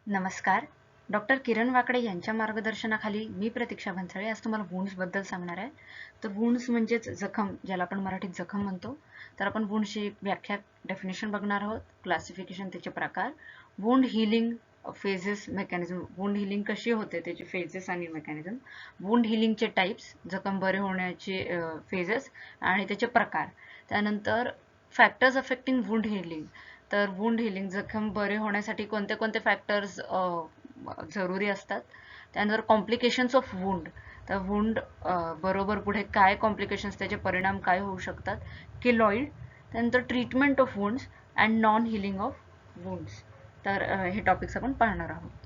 नमस्कार. डॉक्टर किरण वाकडे यांच्या मार्गदर्शनाखाली मी प्रतीक्षा भन्सळे आज तुम्हाला वुंड्स बद्दल सांगणार आहे. तर वुंड्स म्हणजेच जखम, ज्याला आपण मराठीत जखम म्हणतो. तर आपण वुंड्सची व्याख्या, डेफिनेशन बघणार आहोत, क्लासिफिकेशन, त्याचे प्रकार, wound healing phases, mechanism, wound healing कशी होते त्याचे फेजेस आणि मेकॅनिझम, वुंड हिलिंगचे टाइप्स, जखम बरे होण्याचे फेजेस आणि त्याचे प्रकार. त्यानंतर फॅक्टर्स अफेक्टिंग वुंड हिलिंग. तर वुंड हिलिंग, जखम बरे होण्यासाठी कोणते कोणते फॅक्टर्स जरुरी असतात. त्यानंतर कॉम्प्लिकेशन्स ऑफ वुंड. तर वुंड बरोबर पुढे काय कॉम्प्लिकेशन्स, त्याचे परिणाम काय होऊ शकतात. केलॉइड. त्यानंतर treatment of wounds and non healing of wounds. तर हे टॉपिक्स आपण पाहणार आहोत.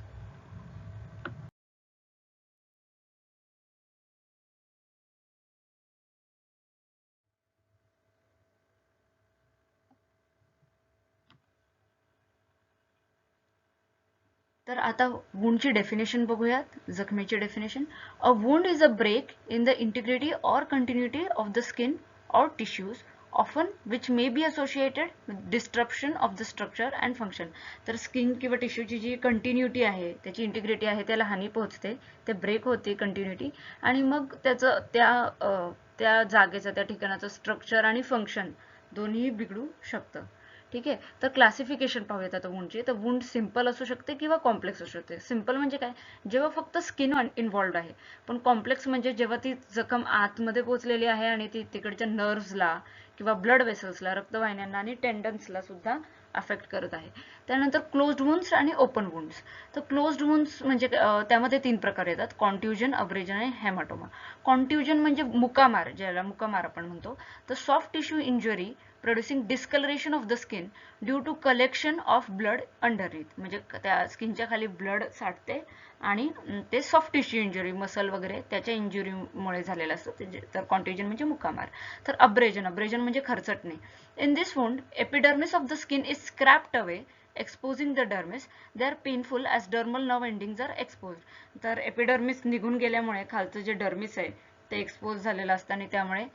तर आता वुंडची डेफिनेशन बघूयात. जखमेची definition: a wound is a break in the integrity or continuity of the skin or tissues, often which may be associated with disruption of the structure and function. तर स्किन किंवा टिश्यूची जी कंटिन्युटी आहे, त्याची integrity आहे, त्याला हानी पोहोचते, ते ब्रेक होते कंटिन्युटी, आणि मग त्याचं त्या जागेचं, त्या ठिकाणाचं स्ट्रक्चर आणि फंक्शन दोन्ही बिघडू शकतं. ठीक आहे. तर क्लासिफिकेशन पाहूयात आता वुंडची. तर वुंड सिंपल असू शकते किंवा कॉम्प्लेक्स असू शकते. सिंपल म्हणजे काय, जेव्हा फक्त स्किन इन्व्हॉल्ड आहे. पण कॉम्प्लेक्स म्हणजे जेव्हा ती जखम आतमध्ये पोहोचलेली आहे आणि ती तिकडच्या नर्व्सला किंवा ब्लड वेसल्सला, रक्तवाहिन्यांना आणि टेंडन्सला सुद्धा अफेक्ट करत आहे. त्यानंतर क्लोज्ड वुंड्स आणि ओपन वुंड्स. तर क्लोज्ड वुंड्स म्हणजे त्यामध्ये 3 प्रकार येतात: कॉन्ट्युजन, अब्रेजन आणि हेमाटोमा. कॉन्ट्युजन म्हणजे मुकामार, ज्याला मुकामार आपण म्हणतो. तर soft tissue injury producing discolouration of the skin due to collection of blood underneath. म्हणजे त्या स्किनच्या खाली ब्लड साठते आणि ते सॉफ्ट टिश्यू इंजुरी, मसल वगैरे त्याच्या इंजुरीमुळे झालेलं असतं. तर कॉन्ट्युजन म्हणजे मुकामार. तर अब्रेजन, अब्रेजन म्हणजे खरचटणे. In this wound epidermis of the skin is scraped away exposing the dermis. They are painful as dermal nerve endings are expose. तर एपिडर्मिस निघून गेल्यामुळे खालचं जे डर्मिस आहे ते एक्सपोज झालेलं असतं आणि त्यामुळे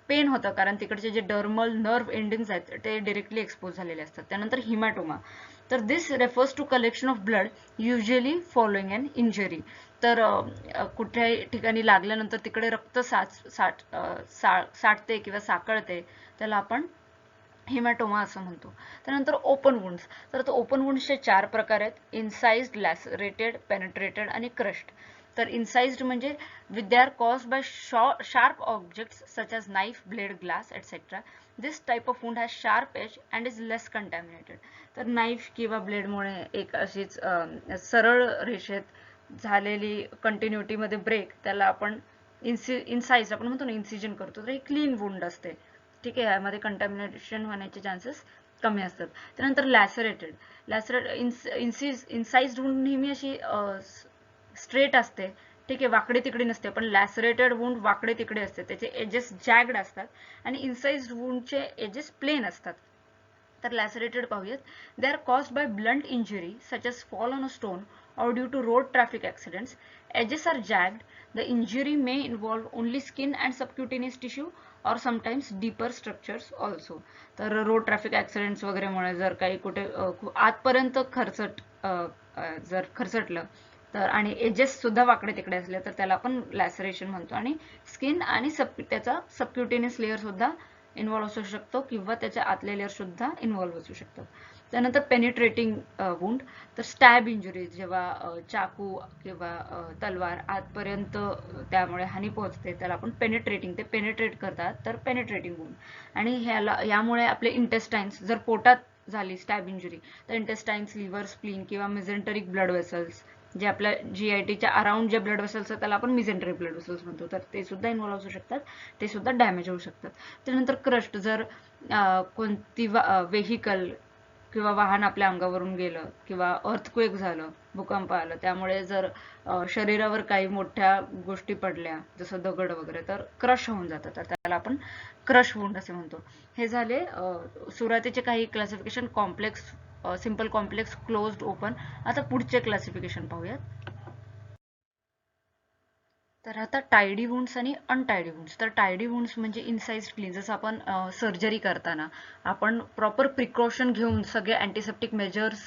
पेन होतं, कारण तिकडचे जे डर्मल नर्व एंडिंग्स आहेत ते डायरेक्टली एक्सपोज झालेले असतात. त्यानंतर हिमॅटोमा. तर this refers to collection of blood usually following an injury. तर कुठल्याही ठिकाणी लागल्यानंतर तिकडे रक्त साठते किंवा साकळते, त्याला आपण हिमॅटोमा असं म्हणतो. त्यानंतर ओपन वुंड्स. तर ओपन वुंड्सचे 4 प्रकार आहेत: इनसाइज्ड, लॅसरेटेड, पेनिट्रेटेड आणि क्रश्ड. तर इनसाइज्ड म्हणजे with they are caused by sharp objects such as knife, blade, glass, etc. This type of wound has sharp edge and is less contaminated. तर नाईफ किंवा ब्लेडमुळे एक अशीच सरळ रेषेत झालेली कंटिन्युटीमध्ये ब्रेक, त्याला आपण इनसाइज आपण म्हणतो ना, इन्सिजन करतो, तर ही क्लीन वुंड असते. ठीक आहे. यामध्ये कंटॅमिनेशन होण्याचे चान्सेस कमी असतात. त्यानंतर लॅसरेटेड. इनसाइज्ड वुंड नेहमी अशी स्ट्रेट असते. ठीक आहे, वाकडे तिकडे नसते. पण लॅसरेटेड वुंड वाकडे तिकडे असते, त्याचे एजेस जॅग्ड असतात, आणि इनसाइज्ड वुंडचे एजेस प्लेन असतात. तर लॅसरेटेड पाहूयात. They are caused by blunt injury such as fall on a stone or due to road traffic accidents. Edges are jagged. The injury may involve only skin and subcutaneous tissue or sometimes deeper structures also. तर road traffic accidents वगैरेमुळे जर काही कुठे आतपर्यंत जर खरचटलं तर, आणि edges सुद्धा वाकडे तिकडे असले, तर त्याला आपण लॅसरेशन म्हणतो. आणि स्किन आणि त्याचा सबक्युटेनियस लेअर सुद्धा इन्व्हॉल्व असू शकतो किंवा त्याच्या आतले लेअर सुद्धा इन्व्हॉल्व असू शकतात. त्यानंतर पेनिट्रेटिंग वुंड. तर स्टॅब इंजुरी, जेव्हा चाकू किंवा तलवार आतपर्यंत त्यामुळे हानी पोहोचते, त्याला आपण पेनिट्रेटिंग, ते पेनिट्रेट करतात, तर पेनिट्रेटिंग वुंड. आणि यामुळे आपले इंटेस्टाईन्स, जर पोटात झाली स्टॅब इंजुरी, तर इंटेस्टाईन्स, लिव्हर, स्प्लीन किंवा मेझेंटरिक ब्लड वेसल्स, जे आपल्या GITच्या अराउंड जे ब्लड वेसल्स आहेत त्याला आपण मेझेंटरिक ब्लड वेसल्स म्हणतो, तर ते सुद्धा इन्व्हॉल्व असू शकतात, ते सुद्धा डॅमेज होऊ शकतात. त्यानंतर क्रस्ट. जर कोणती व्हेकल किंवा वाहन आपल्या अंगावरून गेलं किंवा अर्थक्वेक झालं, भूकंप आलं, त्यामुळे जर शरीरावर काही मोठ्या गोष्टी पडल्या, जसं दगड वगैरे, तर क्रश होऊन जातं, तर त्याला आपण क्रश वुंड असे म्हणतो. हे झाले सुरुवातीचे काही classification: complex, simple, complex, closed, open. आता पुढचे क्लासिफिकेशन पाहूयात. तर आता टायडी वुंड्स आणि अनटायडी वुंड्स. तर टायडी वुंड्स म्हणजे इनसाइज क्लीन. जसं आपण सर्जरी करताना आपण प्रॉपर प्रिकॉशन घेऊन सगळे अँटीसेप्टिक मेजर्स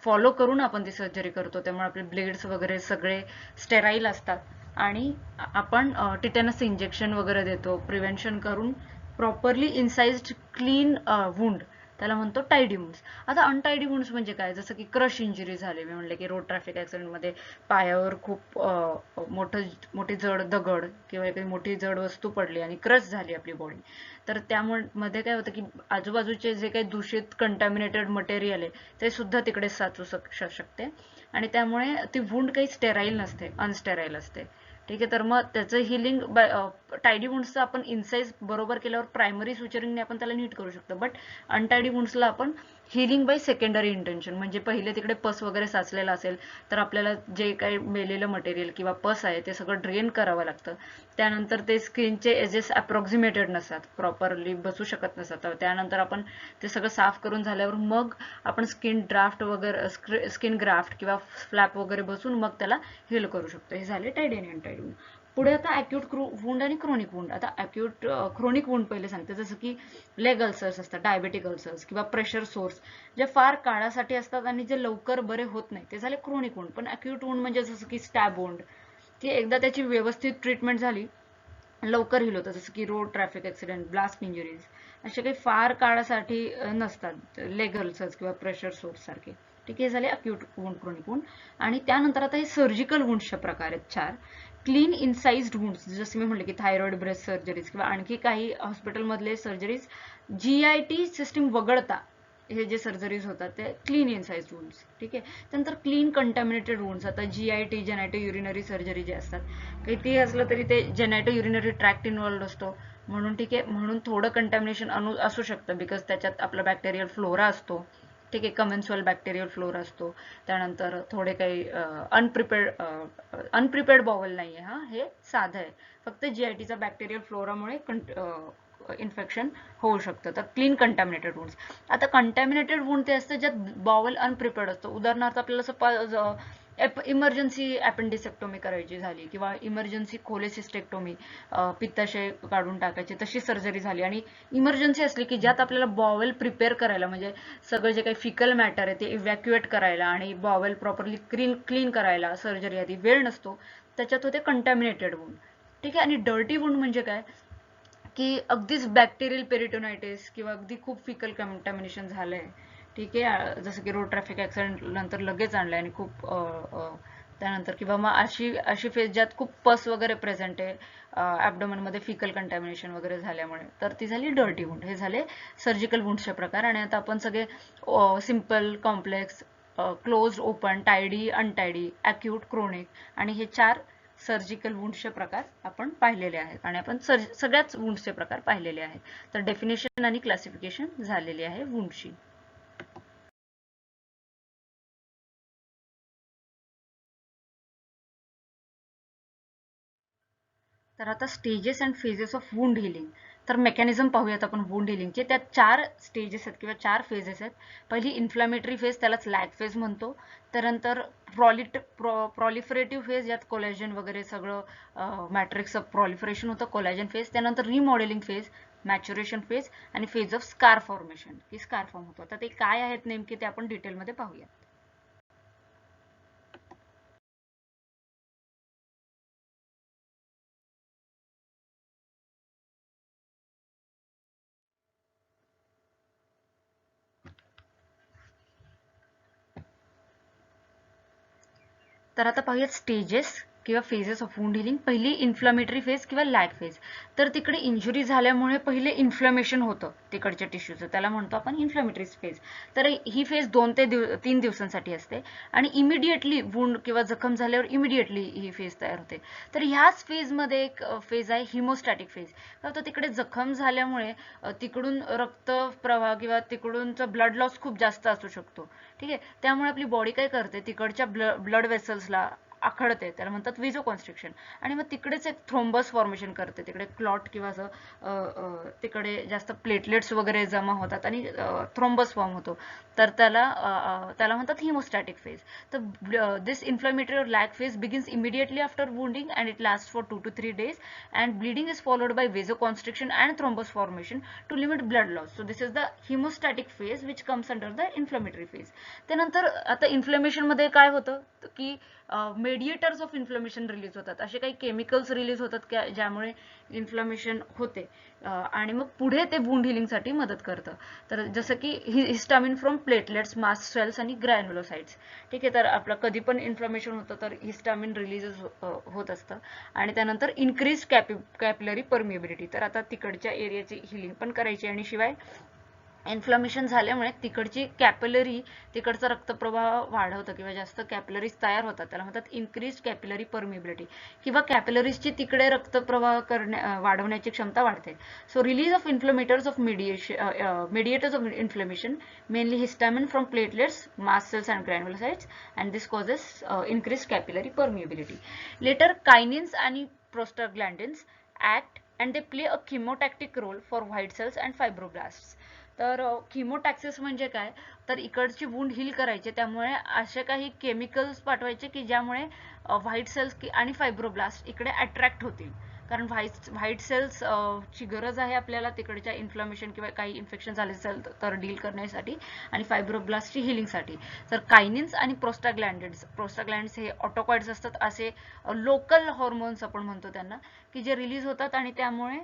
फॉलो करून आपण ती सर्जरी करतो, त्यामुळे आपले ब्लेड्स वगैरे सगळे स्टेराईल असतात आणि आपण टिटेनस इंजेक्शन वगैरे देतो प्रिव्हेन्शन करून प्रॉपरली इन्साइज्ड क्लीन वुंड, त्याला म्हणतो टायडी वुंड्स. आता अनटायडी वुंड्स म्हणजे काय, जसं की क्रश इंजुरी झाली, मी म्हणले की रोड ट्रॅफिक ॲक्सिडेंटमध्ये पायावर खूप मोठी जड दगड किंवा काही मोठी जड वस्तू पडली आणि क्रश झाली आपली बॉडी, तर त्यामध्ये काय होतं की आजूबाजूचे जे काही दूषित कंटॅमिनेटेड मटेरियल आहे ते सुद्धा तिकडे साचू शकते आणि त्यामुळे ती वुंड काही स्टेराईल नसते, अनस्टेराईल असते. ठीक आहे, तर मग त्याचं हिलिंग टायडी वुंड्सचं आपण इन्साइज बरोबर केल्यावर प्रायमरी सुचरिंगने आपण त्याला नीट करू शकतो, बट अनटायडी वुंड्सला आपण हिलिंग बाय सेकंडरी इंटेन्शन, म्हणजे पहिले तिकडे पस वगैरे साचलेला असेल तर आपल्याला जे काही मेलेलं मटेरियल किंवा पस आहे ते सगळं ड्रेन करावं लागतं. त्यानंतर ते स्किनचे एजेस अप्रॉक्सिमेटेड नसतात, प्रॉपरली बसू शकत नसतात, त्यानंतर आपण ते सगळं साफ करून झाल्यावर मग आपण स्किन ड्राफ्ट वगैरे स्किन ग्राफ्ट किंवा फ्लॅप वगैरे बसून मग त्याला हील करू शकतो. हे झाले टायडी आणि अनटायडी वुंड. पुढे आता अॅक्यूट वुंड आणि क्रोनिक वुंड. आता अॅक्यूट क्रोनिक वुंड पहिले सांगते, जसं की लेग अल्सर्स असतात, डायबेटिक अल्सर्स किंवा प्रेशर सोर्स, जे फार काळासाठी असतात आणि जे लवकर बरे होत नाही, ते झाले क्रोनिक वुंड. पण अॅक्यूट वुंड म्हणजे जसं की स्टॅब वुंड, की एकदा त्याची व्यवस्थित ट्रीटमेंट झाली लवकर हील होतं, जसं की road traffic accident, blast injuries, असे काही फार काळासाठी नसतात लेग अल्सर्स किंवा प्रेशर सोर्स सारखे. ठीक आहे, झाले अक्यूट वुंड, क्रोनिक वुंड. आणि त्यानंतर आता हे सर्जिकल वुंड्सचे प्रकार आहेत 4. क्लीन इनसाइज्ड वुंड्स, जसे मी म्हटले की थायरॉइड ब्रेस्ट सर्जरीज किंवा आणखी काही हॉस्पिटलमधले सर्जरीज GIT सिस्टीम वगळता हे जे सर्जरीज होतात ते क्लीन इनसाइज्ड वुंड्स. ठीक आहे, त्यानंतर क्लीन कंटॅमिनेटेड वुंड्स. आता GIT जेनायटो युरिनरी सर्जरी जे असतात, काही ते असलं तरी ते जेनायटो युरिनरी ट्रॅक्ट इन्व्हॉल्ड असतो म्हणून, ठीक आहे, म्हणून थोडं कंटॅमिनेशन असू शकतं, बिकॉज त्याच्यात आपला बॅक्टेरियल फ्लोरा असतो. ठीक आहे, कमेन्सुअल बॅक्टेरियल फ्लोरा असतो. त्यानंतर थोडे काही अनप्रिपेअर्ड बॉवल नाही आहे, हा हे साधं आहे, फक्त GITचा बॅक्टेरियल फ्लोरामुळे इन्फेक्शन होऊ शकतं. तर क्लीन कंटॅमिनेटेड वुंड्स. आता कंटॅमिनेटेड वुंड ते असतं ज्यात बॉवल अनप्रिपेअर्ड असतो. उदाहरणार्थ आपल्याला इमर्जन्सी अपेंडिसेक्टोमी करायची झाली किंवा इमर्जन्सी कोलेसिस्टेक्टोमी, पित्ताशय काढून टाकायची, तशी सर्जरी झाली आणि इमर्जन्सी असली की ज्यात आपल्याला बॉवेल प्रिपेअर करायला, म्हणजे सगळं जे काही फिकल मॅटर आहे ते इव्हॅक्युएट करायला आणि बॉवेल प्रॉपरली क्लीन करायला सर्जरी आधी वेळ नसतो, त्याच्यात होते कंटॅमिनेटेड वुंड. ठीक आहे, आणि डर्टी वुंड म्हणजे काय की अगदीच बॅक्टेरियल पेरिटोनायटिस किंवा अगदी खूप फिकल कंटॅमिनेशन झालंय. ठीक आहे, जसं की रोड ट्रॅफिक ॲक्सिडेंट नंतर लगेच आणलंय आणि खूप त्यानंतर किंवा मग अशी फेज ज्यात खूप पस वगैरे प्रेझेंट आहे ॲब्डोमेन मध्ये फिकल कंटॅमिनेशन वगैरे झाल्यामुळे, तर ती झाली डर्टी वुंड. हे झाले सर्जिकल वुंड्सचे प्रकार. आणि आता आपण सगळे simple, complex, closed, open, tidy, untidy, acute, chronic आणि हे 4 सर्जिकल वुंड्सचे प्रकार आपण पाहिलेले आहेत आणि आपण सगळ्याच वुंड्सचे प्रकार पाहिलेले आहेत. तर डेफिनेशन आणि क्लासिफिकेशन झालेली आहे वुंड्सची. तर आता stages and phases of wound healing. तर मेकॅनिझम पाहूयात आपण वुंड हिलिंगचे. त्यात 4 स्टेजेस आहेत किंवा 4 फेजेस आहेत. पहिली इन्फ्लामेटरी फेज, त्यालाच लॅग फेज म्हणतो. त्यानंतर प्रॉलिफरेटिव्ह फेज, यात कोलॅजन वगैरे सगळं मॅट्रिक्सचं प्रॉलिफरेशन होतं, कोलॅजन फेज. त्यानंतर रिमॉडेलिंग फेज, मॅच्युरेशन फेज आणि फेज ऑफ स्कार फॉर्मेशन, की स्कार फॉर्म होतो. आता ते काय आहेत नेमके ते आपण डिटेलमध्ये पाहूया. तर आता पाहूयात स्टेजेस किंवा फेजेस ऑफ वुंड हिलिंग. पहिली इन्फ्लामेटरी फेज किंवा लॅग फेज. तर तिकडे इंजुरी झाल्यामुळे पहिले इन्फ्लमेशन होतं तिकडच्या टिश्यूचं, त्याला म्हणतो आपण इन्फ्लामेटरी फेज. तर ही फेज 2 ते 3 दिवसांसाठी असते आणि इमिडिएटली वुंड किंवा जखम झाल्यावर इमिडिएटली ही फेज तयार होते. तर ह्याच फेजमध्ये एक फेज आहे हिमोस्टॅटिक फेज. तर तिकडे जखम झाल्यामुळे तिकडून रक्त प्रवाह किंवा तिकडूनचा ब्लड लॉस खूप जास्त असू शकतो. ठीक आहे, त्यामुळे आपली बॉडी काय करते, तिकडच्या ब्लड वेसल्सला आखडते त्याला म्हणतात व्हिजोकॉन्स्ट्रिक्शन. आणि मग तिकडेच एक थ्रोम्बस फॉर्मेशन करते, तिकडे क्लॉट किंवा असं तिकडे जास्त प्लेटलेट्स वगैरे जमा होतात आणि थ्रोम्बस फॉर्म होतो, तर त्याला म्हणतात हिमोस्टॅटिक फेज. तर this inflammatory or lag phase begins immediately after wounding and it last for 2 to 3 days and bleeding is followed by vasoconstriction and thrombus formation to limit blood loss. So this is the hemostatic phase which comes under the inflammatory phase. त्यानंतर आता inflammation मध्ये काय होतं की mediators of inflammation release होतात, असे काही chemicals release होतात ज्यामुळे इन्फ्लेमेशन होते आणि मग पुढे ते वुंड हिलिंगसाठी मदत करतं. तर जसं की histamine from platelets, mast cells आणि ग्रॅन्युलोसाइट्स. ठीक आहे, तर आपलं कधी पण इन्फ्लेमेशन होतं तर हिस्टामिन रिलीज होत असतं आणि त्यानंतर इन्क्रीज कॅपिलरी परमिएबिलिटी. तर आता तिकडच्या एरियाची हिलिंग पण करायची आणि शिवाय इन्फ्लेमेशन झाल्यामुळे तिकडची कॅपिलरी, तिकडचा रक्तप्रवाह वाढवतं किंवा जास्त कॅपिलरीज तयार होतात, त्याला म्हणतात इन्क्रीज कॅपिलरी परमिएबिलिटी, किंवा कॅपिलरीजची तिकडे रक्तप्रवाह वाढवण्याची क्षमता वाढते. So release of inflammatory of mediators of inflammation, mainly histamine from platelets, mast cells and granulocytes, and this causes increased capillary permeability. Later kinins आणि prostaglandins act and they play a chemotactic role for white cells and fibroblasts. तर किमोटॅक्सिस म्हणजे काय, तर इकडची wound heal करायचे, त्यामुळे असे काही केमिकल्स पाठवायचे की ज्यामुळे व्हाईट सेल्स आणि फायब्रोब्लास्ट इकडे अट्रॅक्ट होतील, कारण व्हाईट सेल्स ची गरज आहे आपल्याला तिकडच्या इन्फ्लेमेशन किंवा काही इन्फेक्शन झाले असेल तर डील करण्यासाठी, आणि फायब्रोब्लास्टची हिलिंगसाठी. तर कायनिन्स आणि प्रोस्टाग्लॅंड्स हे ऑटोकॉइड्स असतात, असे लोकल हॉर्मोन्स आपण म्हणतो त्यांना, की जे रिलीज होतात आणि त्यामुळे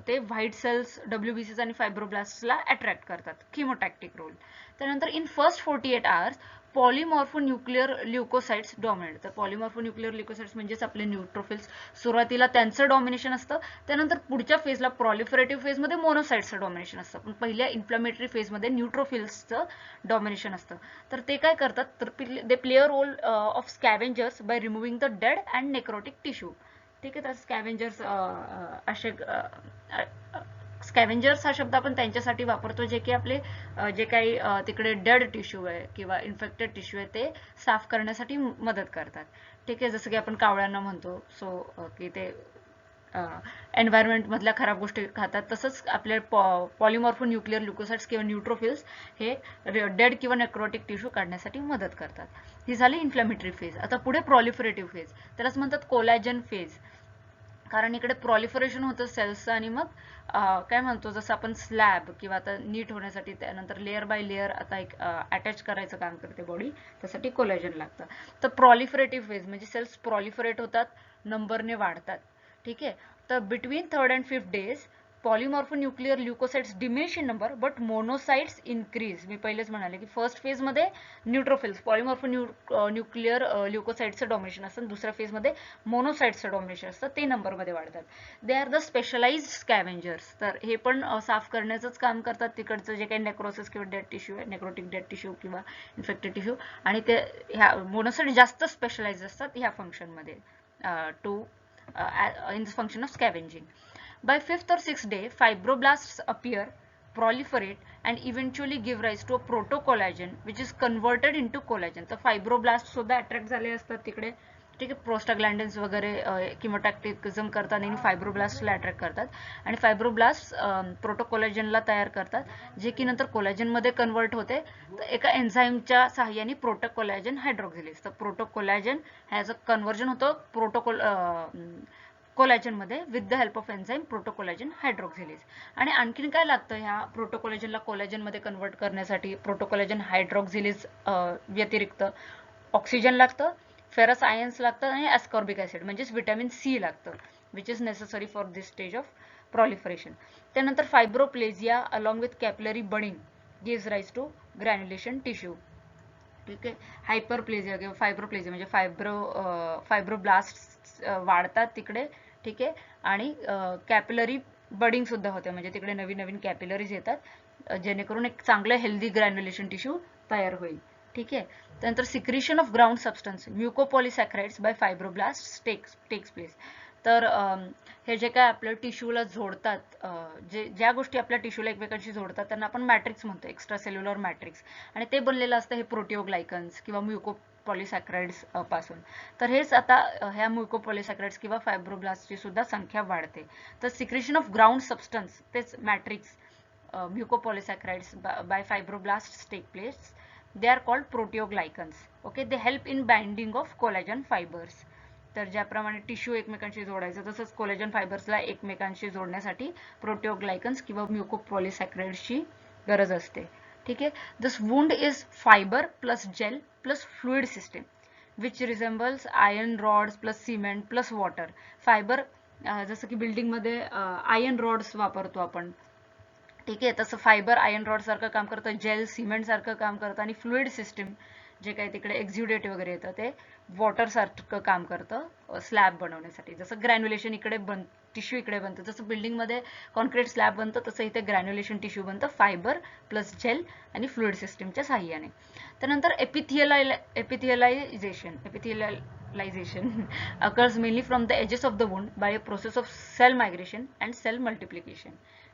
ते व्हाईट सेल्स, डब्ल्यूबीसीज आणि फायब्रोब्लास्टला अट्रॅक्ट करतात, किमोटॅक्टिक रोल. त्यानंतर in first 48 hours polymorphonuclear leukocytes dominate. तर पॉलिमॉर्फोन्युक्लिअर ल्युकोसाइट्स म्हणजेच आपले न्यूट्रोफिल्स, सुरुवातीला त्यांचं डॉमिनेशन असतं, त्यानंतर पुढच्या फेजला प्रॉलिफरेटिव्ह फेजमध्ये मोनोसाइट्सचं डॉमिनेशन असतं, पण पहिल्या इन्फ्लेमेटरी फेजमध्ये न्यूट्रोफिल्सचं डॉमिनेशन असतं. तर ते काय करतात, तर they play a role of scavengers by removing the dead and necrotic tissue. ठीक आहे, तर स्कॅव्हेंजर्स असे स्कॅव्हेंजर्स हा शब्द आपण त्यांच्यासाठी वापरतो जे की आपले जे काही तिकडे डेड टिश्यू आहे किंवा इन्फेक्टेड टिश्यू आहे ते साफ करण्यासाठी मदत करतात. ठीक आहे, जसं की आपण कावळ्यांना म्हणतो सो की ते एन्व्हायरमेंट मधल्या खराब गोष्टी खातात, तसंच आपले पॉलिमॉर्फोन्युक्लिअर ल्युकोसाइट्स किंवा न्यूट्रोफिल्स हे डेड किंवा नेक्रोटिक टिश्यू काढण्यासाठी मदत करतात. ही झाली इन्फ्लेमेटरी फेज. आता पुढे प्रॉलिफरेटिव्ह फेज, त्यालाच म्हणतात कोलॅजन फेज, कारण इकडे प्रॉलिफरेशन होतं सेल्सचं आणि मग काय म्हणतो जसं आपण स्लॅब किंवा आता नीट होण्यासाठी त्यानंतर लेअर बाय लेअर आता एक अटॅच करायचं काम करते बॉडी, त्यासाठी कोलॅजन लागतं. तर प्रॉलिफरेटिव्ह फेज म्हणजे सेल्स प्रॉलिफरेट होतात, नंबरने वाढतात. ठीक आहे, तर between 3rd and 5th days polymorphonuclear leukocytes diminish in number but monocytes increase. मी पहिलेच म्हणाले की फर्स्ट फेज मध्ये न्यूट्रोफिल्स पॉलिमॉर्फोन्युक्लिअर ल्युकोसाइट्सचं डॉमिनेशन असतं, दुसऱ्या फेज मध्ये मोनोसाइट्सचं डॉमिनेशन असतं, ते नंबरमध्ये वाढतात. They are the specialised scavengers. तर हे पण साफ करण्याचंच काम करतात तिकडचं जे काही नेक्रोसिस किंवा डेड टिश्यू आहे, नेक्रोटिक डेड टिश्यू किंवा इन्फेक्टेड टिश्यू, आणि ते ह्या मोनोसाइट जास्त स्पेशलाइज असतात ह्या फंक्शनमध्ये to in the function of scavenging. By 5th or 6th day, fibroblasts appear, proliferate, and eventually give rise to a protocollagen, which is converted into collagen. तर fibroblast सुद्धा attract झाले असतात तिकडे. ठीक आहे, प्रोस्टाग्लॅंडिन्स वगैरे किमोटॅक्टिझम करतात आणि फायब्रोब्लास्टला अट्रॅक्ट करतात, आणि फायब्रोब्लास्ट प्रोटोकोलाजनला तयार करतात, जे की नंतर कोलॅजनमध्ये कन्वर्ट होते तर एका एन्झाईमच्या सहाय्याने प्रोटोकोलाजन हायड्रॉक्सिलेज. तर प्रोटोकोलाजन ह्याचं कन्वर्जन होतं कोलॅजन मध्ये with the help of enzyme protocollagen hydroxylase. आणि आणखीन काय लागतं ह्या प्रोटोकोलाजनला कोलॅजन मध्ये कन्वर्ट करण्यासाठी, प्रोटोकोलाजन हायड्रॉक्सिलेज व्यतिरिक्त ऑक्सिजन लागतं, फेरस आयन्स लागतात आणि एस्कॉर्बिक ऍसिड म्हणजेच व्हिटॅमिन सी लागतं, which is necessary for this stage of proliferation. त्यानंतर fibroplasia along with capillary budding gives rise to granulation tissue. ठीक आहे, हायपरप्लेजिया किंवा फायब्रोप्लेजिया म्हणजे फायब्रोब्लास्ट वाढतात तिकडे. ठीक आहे, आणि कॅपिलरी बडिंग सुद्धा होते, म्हणजे तिकडे नवीन नवीन कॅपिलरीज येतात जेणेकरून एक चांगलं हेल्दी ग्रॅन्युलेशन टिश्यू तयार होईल. ठीक आहे, त्यानंतर secretion of ground substance mucopolysaccharides by fibroblast takes place. तर हे जे काय आपल्या टिश्यूला जोडतात, ज्या गोष्टी आपल्या टिश्यूला एकमेकांशी जोडतात त्यांना आपण मॅट्रिक्स म्हणतो, एक्स्ट्रा सेल्युलर मॅट्रिक्स, आणि ते बनलेलं असतं हे प्रोटिओग्लायकन्स किंवा म्युकोपॉलिसॅक्राइड्स पासून. तर हेच आता ह्या म्युकोपॉलिसॅक्राइड्स किंवा फायब्रोब्लास्टची सुद्धा संख्या वाढते. तर सिक्रेशन ऑफ ग्राउंड सबस्टन्स, तेच matrix, mucopolysaccharides by fibroblasts take place. They are called proteoglycans. Okay, they help in binding of collagen fibers. तर ज्याप्रमाणे टिश्यू एकमेकांशी जोडायचं तसंच कोलेजन फायबर्सला एकमेकांशी जोडण्यासाठी प्रोटिओग्लायकन्स किंवा म्युकोपॉलिसॅक्राइड्सची गरज असते. ठीक आहे. This wound is fibre plus gel plus fluid system which resembles iron rods plus cement plus water. Fibre जसं की बिल्डिंगमध्ये आयर्न रॉड्स वापरतो आपण, ठीक आहे, तसं फायबर आयर्न रॉड सारखं काम करतं, जेल सिमेंट सारखं काम करतं, आणि फ्लुइड सिस्टम जे काही तिकडे एक्झ्युडेट वगैरे येतं ते वॉटर सारखं काम करतं स्लॅब बनवण्यासाठी. जसं ग्रॅन्युलेशन इकडे टिश्यू इकडे बनतं, जसं बिल्डिंगमध्ये कॉन्क्रीट स्लॅब बनतं तसं इथे ग्रॅन्युलेशन टिश्यू बनतं फायबर प्लस जेल आणि फ्लुइड सिस्टमच्या साह्याने. त्यानंतर एपिथियलायझेशन occurs mainly from the edges of the wound by a process of cell migration and cell multiplication.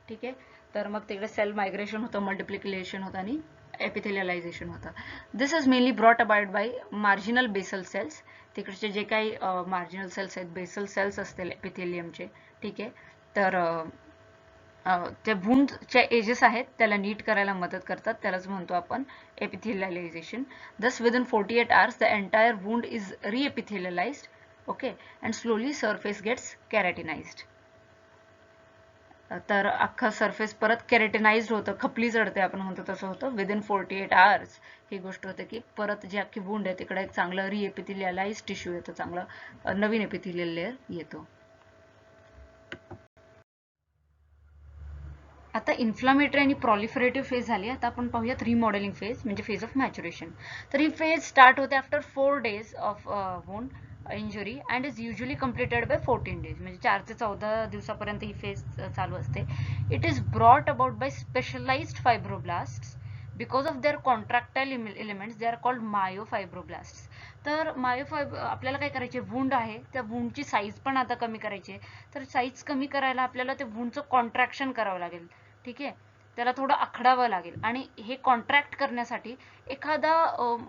ठीक आहे. तर मग तिकडे सेल मायग्रेशन होतं, मल्टिप्लिकेशन होतं आणि एपिथेलियलायझेशन होतं. This is mainly brought about by marginal basal cells. तिकडचे जे काही मार्जिनल सेल्स आहेत, बेसल सेल्स असतील एपिथेलियमचे, ठीक आहे, तर त्या वुंडच्या एजेस आहेत त्याला नीट करायला मदत करतात, त्यालाच म्हणतो आपण epithelialisation. Thus within 48 hours the entire wound is reepithelialised. Okay, and slowly surface gets keratinised. तर अख्खा सरफेस परत कॅरेटिनाइज्ड होतं, खपली चढते आपण म्हणतो तसं होतं. विदिन 48 hours ही गोष्ट होते की परत जी अख्खी वुंड आहे तिकडे एक चांगलं रिएपिथेलियलाइज्ड टिश्यू येतं, चांगलं नवीन एपिथेलियल लेअर येतो. आता इन्फ्लामेटरी आणि प्रॉलिफरेटिव्ह फेज झाली. आता आपण पाहूयात रिमॉडेलिंग फेज म्हणजे फेज ऑफ मॅच्युरेशन. तर ही फेज स्टार्ट होते after 4 days of wound injury and is usually completed by 14 days. म्हणजे 4 ते 14 दिवसापर्यंत ही फेज चालू असते. It is brought about by specialised fibroblasts because of their contractile elements. They are called myofibroblasts. तर आपल्याला काय करायचे, वुंड आहे त्या वुंडची साईज पण आता कमी करायची. तर साईज कमी करायला आपल्याला ते वुंडचं कॉन्ट्रॅक्शन करावं लागेल. ठीक आहे, त्याला थोडं आखडावं लागेल, आणि हे कॉन्ट्रॅक्ट करण्यासाठी एखादा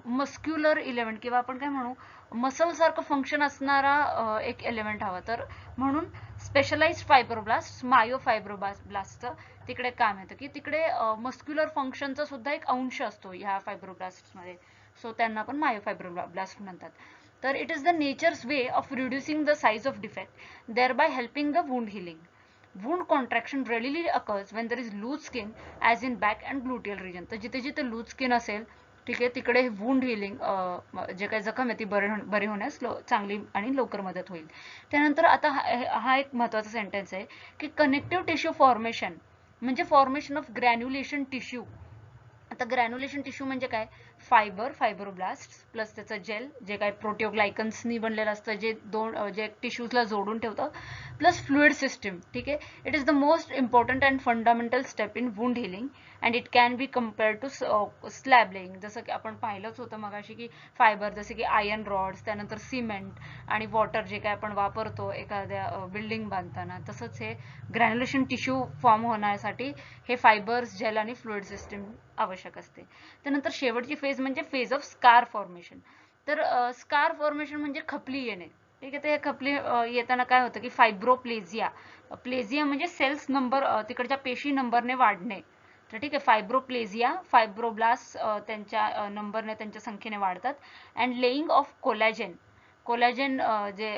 मस्क्युलर इलेमेंट किंवा आपण काय म्हणू मसल सारखं फंक्शन असणारा एक एलिमेंट हवा. तर म्हणून स्पेशलाइज्ड फायब्रोब्लास्ट मायोफायब्रोब्लास्टचं तिकडे काम येतं की तिकडे मस्क्युलर फंक्शनचा सुद्धा एक अंश असतो ह्या फायब्रोब्लास्टमध्ये. सो त्यांना पण मायोफायब्रोब्लास्ट म्हणतात. तर it is the nature's way of reducing the size of defect there by helping the wound healing. Wound contraction readily occurs when there is loose skin as in back and gluteal region. तर जिथे जिथे loose skin असेल, ठीक आहे, तिकडे wound healing जे काही जखम आहे ती बरी होण्यास चांगली आणि लवकर मदत होईल. त्यानंतर आता हा एक महत्त्वाचा सेंटेन्स आहे की कनेक्टिव्ह टिश्यू फॉर्मेशन म्हणजे फॉर्मेशन ऑफ ग्रॅन्युलेशन टिश्यू. आता ग्रॅन्युलेशन टिश्यू म्हणजे काय, फायब्रोब्लास्ट प्लस त्याचं जेल जे काय प्रोटिओग्लायकन्सनी बनलेलं असतं, जे टिश्यूजला जोडून ठेवतं, प्लस फ्लुइड सिस्टम. ठीक आहे. It is the most important and fundamental step in wound healing and it can be compared to slab laying. जसं की आपण पाहिलंच होतं मगाशी की फायबर जसे की आयर्न रॉड्स, त्यानंतर सिमेंट आणि वॉटर जे काय आपण वापरतो एखाद्या बिल्डिंग बांधताना, तसंच हे ग्रॅन्युलेशन टिश्यू फॉर्म होण्यासाठी हे फायबर्स, जेल आणि फ्लुइड सिस्टम आवश्यक असते. त्यानंतर शेवटची फेज म्हणजे फेज ऑफ स्कार फॉर्मेशन. तर स्कार फॉर्मेशन म्हणजे खपली येणे. ठीक आहे. ते खपली येताना काय होतं की फायब्रोप्लेजिया म्हणजे सेल्स नंबर तिकडच्या पेशी नंबरने वाढणे. तर ठीक आहे, फायब्रोप्लेजिया, फायब्रोब्लास्ट त्यांच्या नंबरने, त्यांच्या संख्येने वाढतात. अँड लेईंग ऑफ कोलॅजन जे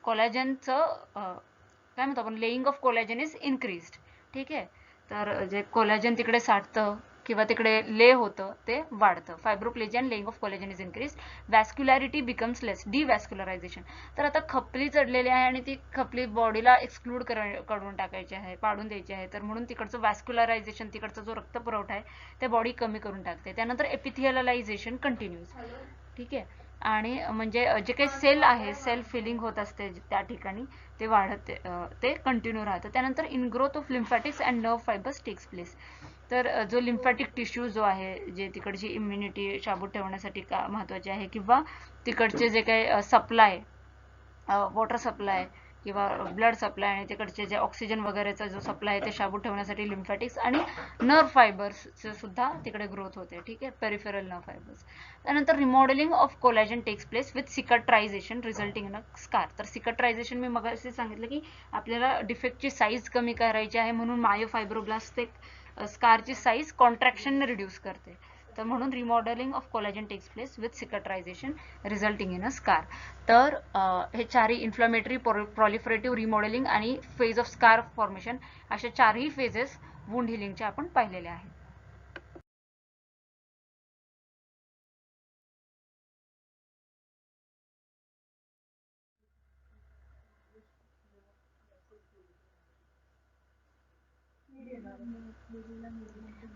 कोलॅजनचं काय म्हणतो आपण, laying of collagen is increased. ठीक आहे. तर जे कोलॅजन तिकडे साठतं किंवा तिकडे ले होतं ते वाढतं. Fibroplasia, laying of collagen is increase. Vascularity becomes less, devascularisation. तर आता खपली चढलेली आहे आणि ती खपली बॉडीला एक्सक्लूड करून टाकायची आहे, पाडून द्यायची आहे. तर म्हणून तिकडचं वॅस्क्युलरायझेशन, तिकडचा जो रक्तपुरवठा आहे ते बॉडी कमी करून टाकते. त्यानंतर एपिथियलायझेशन कंटिन्यूज. ठीक आहे. आणि म्हणजे जे काही सेल आहे, सेल फिलिंग होत असते त्या ठिकाणी, ते वाढत ते कंटिन्यू राहतं. त्यानंतर ingrowth of lymphatics and nerve fibres takes place. तर जो लिम्फॅटिक टिश्यू जो आहे, जे तिकडची इम्युनिटी शाबूत ठेवण्यासाठी महत्त्वाचे आहे, किंवा तिकडचे जे काही सप्लाय, वॉटर सप्लाय किंवा ब्लड सप्लाय आणि तिकडचे जे ऑक्सिजन वगैरेचा जो सप्लाय आहे ते शाबूत ठेवण्यासाठी लिम्फॅटिक्स आणि नर्व फायबर्सचे सुद्धा तिकडे ग्रोथ होते. ठीक आहे, पेरिफेरल नर्व फायबर्स. त्यानंतर remodelling of collagen takes place with cicatrisation resulting in a scar. तर सिकट्रायझेशन मी मगाशी सांगितलं की आपल्याला डिफेक्टची साईज कमी करायची आहे म्हणून मायोफायब्रोब्लास्ट ते स्कारची साईज कॉन्ट्रॅक्शनने रिड्यूस करते. तर म्हणून remodelling of collagen takes place with cicatrisation resulting in a scar. तर हे चारही इन्फ्लॅमेटरी, प्रॉलिफरेटिव्ह, रिमॉडेलिंग आणि फेज ऑफ स्कार फॉर्मेशन अशा चारही फेजेस वुंड हिलिंगचे आपण पाहिलेले आहेत.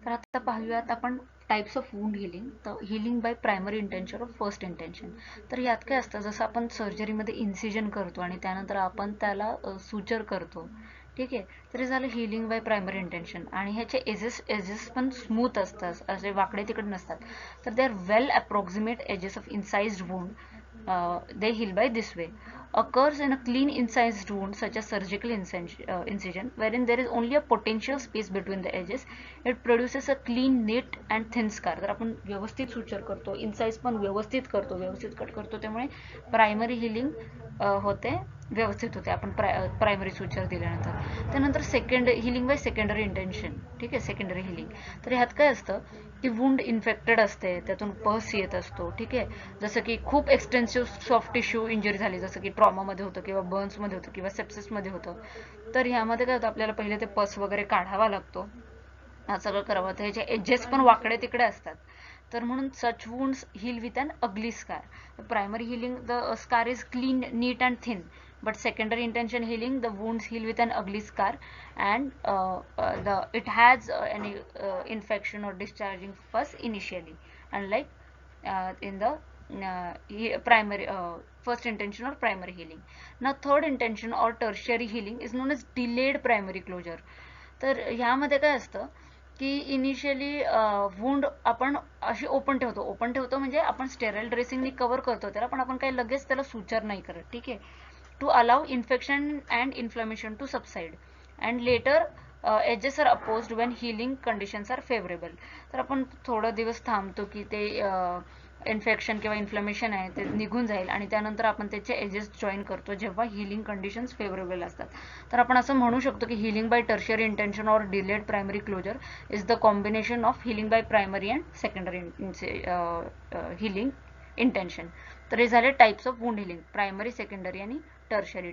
तर आता पाहूयात आपण टाइप्स ऑफ वुंड हिलिंग. तर healing by primary intention of first intention. तर यात काय असतं, जसं आपण सर्जरीमध्ये इन्सिजन करतो आणि त्यानंतर आपण त्याला सुचर करतो. ठीक आहे, तरी झालं हिलिंग बाय प्रायमरी इंटेन्शन. आणि ह्याचे एजेस पण स्मूथ असतात, असे वाकडे तिकडे नसतात. तर they are well approximate edges of incised wound. They heal by this way. Occurs in a clean incised wound such as surgical incision, wherein there is only a potential space between the edges. It produces a clean, neat and thin scar. तर आपण व्यवस्थित suture करतो, इन्साइज पण व्यवस्थित करतो, व्यवस्थित cut करतो, त्यामुळे प्रायमरी हिलिंग होते, व्यवस्थित होते आपण प्रायमरी सुचर दिल्यानंतर. त्यानंतर second healing by secondary intention. ठीक आहे, सेकंडरी हिलिंग. तर ह्यात काय असतं की वुंड इन्फेक्टेड असते, त्यातून पस येत असतो. ठीक आहे, जसं की खूप एक्सटेन्सिव्ह सॉफ्ट टिश्यू इंजुरी झाली, जसं की ट्रॉमामध्ये होतं किंवा बर्न्समध्ये होतं किंवा सेप्सिसमध्ये होतं. तर ह्यामध्ये काय होतं, आपल्याला पहिले ते पस वगैरे काढावा लागतो, हा सगळं करावं. तर ह्याचे एजेस पण वाकडे तिकडे असतात. तर म्हणून such wounds heal with an ugly scar. Primary healing the scar is clean, neat and thin, but secondary intention healing the wounds heal with an ugly scar, and it has any infection or discharging pus initially, unlike in the primary first intention or primary healing. Now third intention or tertiary healing is known as delayed primary closure. तर ह्यामध्ये काय असतं की initially wound आपण अशी open ठेवतो, open ठेवतो म्हणजे आपण स्टेराइल ड्रेसिंगनी कव्हर करतो त्याला, पण आपण काही लगेच त्याला सुचर नाही करत. ठीक आहे, to allow infection and inflammation to subside, and later edges are opposed when healing conditions are favourable. तर आपण थोडा दिवस थांबतो की ते इन्फेक्शन किंवा इन्फ्लमेशन आहे ते निघून जाईल आणि त्यानंतर आपण त्याचे एजेस जॉईन करतो जेव्हा हिलिंग कंडिशन्स फेवरेबल असतात. तर आपण असं म्हणू शकतो की healing by tertiary intention or delayed primary closure is the combination of healing by primary and secondary healing intention. तर हे झाले types of wound healing, primary, secondary आणि टर्शियरी.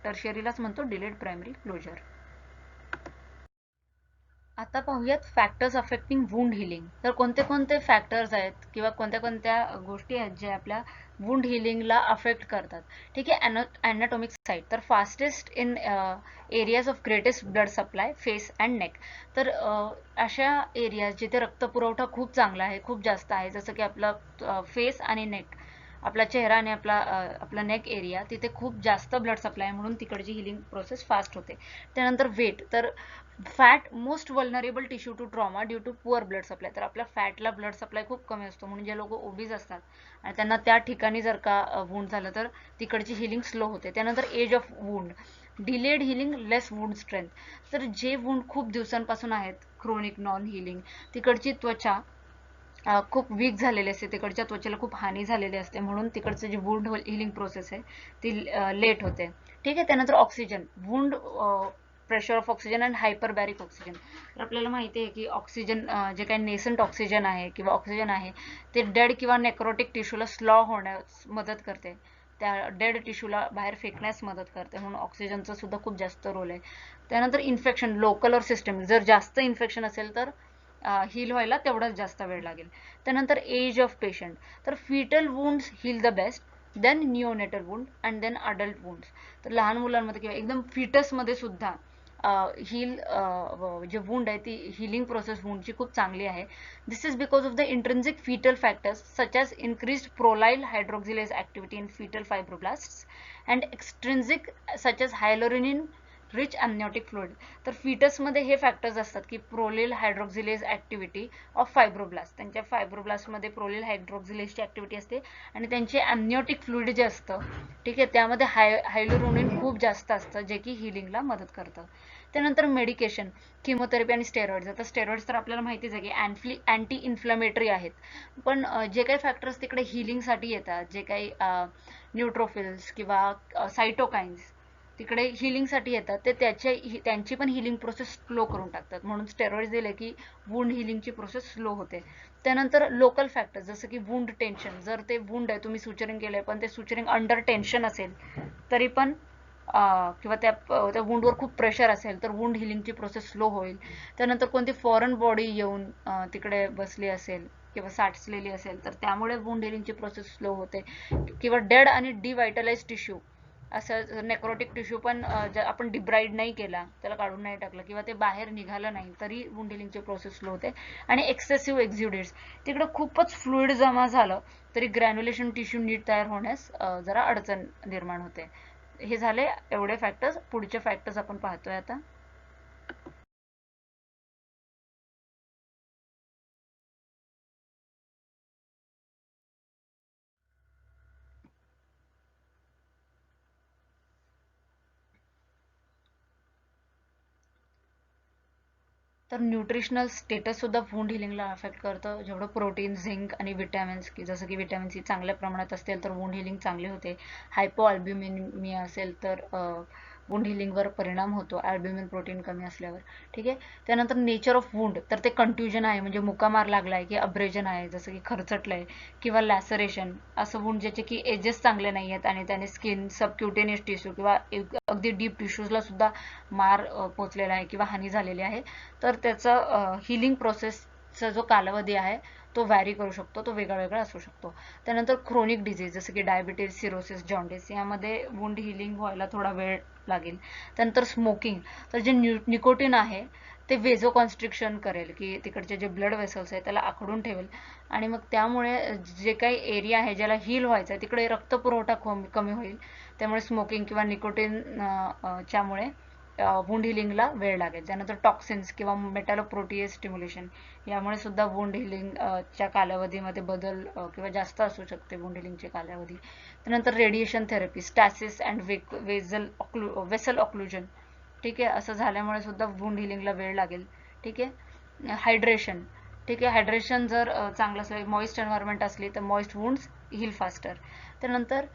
टर्शियरीलाच म्हणतो डिलेड प्रायमरी क्लोजर. आता पाहूयात फॅक्टर्स अफेक्टिंग वुंड हिलिंग. तर कोणते कोणते फॅक्टर्स आहेत किंवा कोणत्या कोणत्या गोष्टी आहेत जे आपल्या वुंड हिलिंगला अफेक्ट करतात. ठीक आहे, ॲनाटॉमिक साईट. तर fastest in areas of greatest blood supply, face and neck. तर अशा एरियाज जिथे रक्तपुरवठा खूप चांगला आहे, खूप जास्त आहे, जसं की आपला फेस आणि नेक, आपला चेहरा आणि आपला नेक एरिया, तिथे खूप जास्त ब्लड सप्लाय म्हणून तिकडची हिलिंग प्रोसेस फास्ट होते. त्यानंतर वेट. तर fat most vulnerable tissue to trauma due to poor blood supply. तर आपल्या फॅटला ब्लड सप्लाय खूप कमी असतो म्हणून जे लोक ओबीज असतात आणि त्यांना त्या ठिकाणी जर का वुंड झालं तर तिकडची हिलिंग स्लो होते. त्यानंतर age of wound. Delayed healing, less wound strength. तर जे वुंड खूप दिवसांपासून आहेत, क्रोनिक, नॉन हिलिंग, तिकडची त्वचा खूप वीक झालेली असते, तिकडच्या त्वचेला खूप हानी झालेली असते म्हणून तिकडचं जे वुंड हिलिंग प्रोसेस आहे ती लेट होते. ठीक आहे, त्यानंतर oxygen. Wound pressure of oxygen and hyperbaric oxygen. तर आपल्याला माहिती आहे की ऑक्सिजन, जे काही नेसंट ऑक्सिजन आहे किंवा ऑक्सिजन आहे ते डेड किंवा नेक्रोटिक टिश्यूला स्लॉ होण्यास मदत करते, त्या डेड टिश्यूला बाहेर फेकण्यास मदत करते, म्हणून ऑक्सिजनचा सुद्धा खूप जास्त रोल आहे. त्यानंतर इन्फेक्शन, लोकल और सिस्टम. जर जास्त इन्फेक्शन असेल तर हील व्हायला तेवढाच जास्त वेळ लागेल. त्यानंतर एज ऑफ पेशंट. तर foetal wounds heal the best, then neonatal wound and then adult wounds. तर लहान मुलांमध्ये किंवा एकदम फिटसमध्ये सुद्धा हील जे वुंड आहे ती हिलिंग प्रोसेस वुंडची खूप चांगली आहे. This is because of the intrinsic fetal factors such as increased prolyl hydroxylase activity in fetal fibroblasts and extrinsic such as hyaluronan rich amniotic fluid. तर फिटसमध्ये हे फॅक्टर्स असतात की prolyl hydroxylase activity of fibroblast, त्यांच्या फायब्रोब्लास्टमध्ये प्रोलिल हायड्रोक्सिलेजची activity असते आणि त्यांचे amniotic फ्लुइड जे असतं, ठीक आहे, त्यामध्ये हायलुरोनिन खूप जास्त असतं, जे की हिलिंगला मदत करतं. त्यानंतर मेडिकेशन, किमोथेरपी आणि स्टेरॉइड्स. आता स्टेरॉइड्स तर आपल्याला माहितीच आहे की अँटी इन्फ्लॅमेटरी आहेत, पण जे काही फॅक्टर्स तिकडे हिलिंगसाठी येतात, जे काही न्यूट्रोफिल्स किंवा सायटोकाइन्स तिकडे हिलिंगसाठी येतात, ते त्यांची पण हिलिंग प्रोसेस स्लो करून टाकतात, म्हणून स्टेरॉइड्स दिले की वुंड हिलिंगची प्रोसेस स्लो होते. त्यानंतर लोकल फॅक्टर्स, जसं की वुंड टेन्शन, जर ते वुंड आहे, तुम्ही सुचरिंग केलंय पण ते सुचरिंग अंडर टेन्शन असेल तरी पण किंवा त्या वुंडवर खूप प्रेशर असेल तर वुंड हिलिंगची प्रोसेस स्लो होईल. त्यानंतर कोणती फॉरेन बॉडी येऊन तिकडे बसली असेल किंवा साठलेली असेल तर त्यामुळे वुंड हिलिंगची प्रोसेस स्लो होते. किंवा डेड आणि डिव्हायटलाइज टिश्यू, असं नेक्रोटिक टिश्यू पण जर आपण डिब्राईड नाही केला, त्याला काढून नाही टाकलं किंवा ते बाहेर निघालं नाही तरी वुंड हिलिंगची प्रोसेस स्लो होते. आणि एक्सेसिव्ह एक्झ्युडेट्स, तिकडे खूपच फ्लुइड जमा झालं तरी ग्रॅन्युलेशन टिश्यू नीट तयार होण्यास जरा अडचण निर्माण होते. हे झाले एवढे फॅक्टर्स. पुढचे फॅक्टर्स आपण पाहतोय आता. तर न्यूट्रिशनल स्टेटस सुद्धा वुंड हिलिंगला अफेक्ट करतं. जेवढं प्रोटीन, झिंक आणि विटॅमिन्स, की जसं की विटॅमिन सी चांगल्या प्रमाणात असतील तर वुंड हिलिंग चांगली होते. हायपो अल्ब्युमिनिमिया असेल तर वुंड हिलिंगवर परिणाम होतो, अल्ब्युमिन प्रोटीन कमी असल्यावर. ठीक आहे. त्यानंतर नेचर ऑफ वुंड, तर ते कंट्युजन आहे म्हणजे मुकामार लागलाय, की अब्रेजन आहे जसं की खरचटलंय, किंवा लॅसरेशन, असं वुंड ज्याचे की एजेस चांगले नाही आहेत आणि त्याने स्किन, सबक्युटेनियस टिश्यू किंवा अगदी डीप टिश्यूजला सुद्धा मार पोचलेला आहे किंवा हानी झालेली आहे, तर त्याचं हिलिंग प्रोसेसचा जो कालावधी आहे तो व्हॅरी करू शकतो, तो वेगळा वेगळा असू शकतो. त्यानंतर क्रोनिक डिझीज जसं की डायबिटीज, सिरोसिस, जॉन्डिस, यामध्ये वुंड हिलिंग व्हायला थोडा वेळ लागेल. त्यानंतर स्मोकिंग, तर जे निकोटीन आहे ते वेझो कॉन्स्ट्रिक्शन करेल, की तिकडचे जे ब्लड वेसल्स आहे त्याला आखडून ठेवेल आणि मग त्यामुळे जे काही एरिया आहे ज्याला हील व्हायचं आहे तिकडे रक्तपुरवठा कमी होईल. त्यामुळे स्मोकिंग किंवा निकोटीन च्यामुळे वुंड हिलिंगला वेळ लागेल. त्यानंतर टॉक्सिन्स किंवा मेटॅलोप्रोटीएज स्टिम्युलेशन, यामुळे सुद्धा वुंड हिलिंग च्या कालावधीमध्ये बदल किंवा जास्त असू शकते वुंड हिलिंगची कालावधी. त्यानंतर radiation therapy, stasis and vessel occlusion, ठीक आहे, असं झाल्यामुळे सुद्धा वुंड हिलिंगला वेळ लागेल. ठीक आहे. हायड्रेशन, ठीक आहे, हायड्रेशन जर चांगलं असेल, मॉइस्ट एन्व्हायरमेंट असली तर मॉइस्ट वुंड्स हील फास्टर. त्यानंतर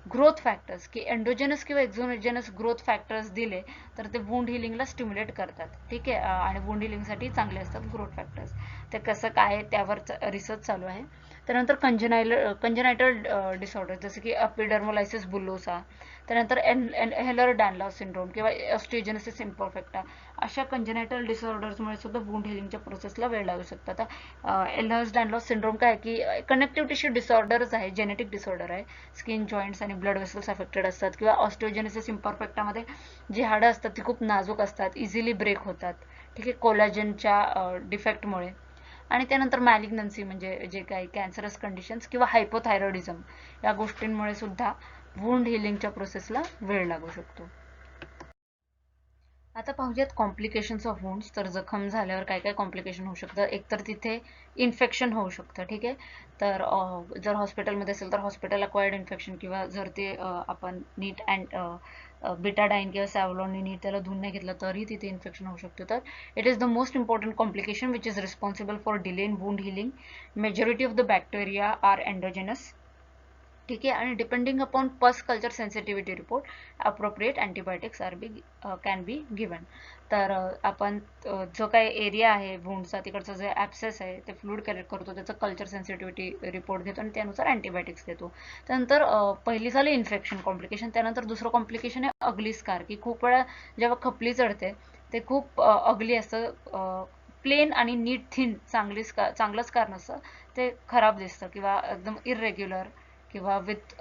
ग्रोथ फॅक्टर्स, की एंडोजेनस किंवा एक्झोजेनस ग्रोथ फॅक्टर्स दिले तर ते वुंड हिलिंगला स्टिम्युलेट करतात. ठीक आहे. आणि वुंड हिलिंगसाठी चांगले असतात ग्रोथ फॅक्टर्स. ते कसं काय त्यावर रिसर्च चालू आहे. त्यानंतर कंजनायटल डिसऑर्डर जसं की एपिडर्मोलायसिस बुल्लोसा, त्यानंतर हेलर डॅनलॉस सिंड्रोम किंवा ऑस्टिओजेनेसिस इम्परफेक्टा, अशा कंजनायटल डिसऑर्डर्समुळे सुद्धा वुंड हिलिंगच्या प्रोसेसला वेळ लागू शकतो. आता एल्हर्स डॅनलॉस सिंड्रोम काय की कनेक्टिव्ह टिश्यू डिसऑर्डरच आहे, जेनेटिक डिसऑर्डर आहे. स्किन जॉईंट्स आणि ब्लड वेसल्स अफेक्टेड असतात. किंवा ऑस्टिओजेनेसिस इम्परफेक्टामध्ये जी हाडं असतात ती खूप नाजूक असतात, इझिली ब्रेक होतात. ठीक आहे, कोलॅजनच्या डिफेक्टमुळे. आणि त्यानंतर मॅलिग्नन्सी म्हणजे जे काही कॅन्सरस कंडिशन्स किंवा हायपोथायरॉइडिझम, या गोष्टींमुळे सुद्धा वुंड हिलिंगच्या प्रोसेसला वेळ लागू शकतो. आता पाहूयात कॉम्प्लिकेशन्स ऑफ वुंड्स. तर जखम झाल्यावर काय काय कॉम्प्लिकेशन होऊ शकतं. एकतर तिथे इन्फेक्शन होऊ शकतं. ठीक आहे. तर जर हॉस्पिटलमध्ये असेल तर हॉस्पिटल अक्वायर्ड इन्फेक्शन, किंवा जर ते आपण नीट अँड बिटाडाईन किंवा सॅव्हलॉननी नीट त्याला धुवून नाही घेतलं तरी तिथे इन्फेक्शन होऊ शकतं. तर it is the most important complication which is responsible for delay in wound healing. Majority of the bacteria are endogenous. ठीक आहे. आणि depending upon pus culture sensitivity report, appropriate antibiotics can be given. तर आपण जो काही area आहे वुंडचा, तिकडचं जे ॲप्सेस आहे ते फ्लूइड कलेक्ट करतो, त्याचं कल्चर सेन्सिटिव्हिटी रिपोर्ट घेतो आणि त्यानुसार अँटीबायोटिक्स देतो. त्यानंतर पहिली झाली इन्फेक्शन कॉम्प्लिकेशन. त्यानंतर दुसरं कॉम्प्लिकेशन आहे अगली स्कार, की खूप वेळा जेव्हा खपली चढते ते खूप अगली असतं, प्लेन आणि नीट थिन चांगलं स्कार नसतं, ते खराब दिसतं किंवा एकदम इरेग्युलर किंवा विथ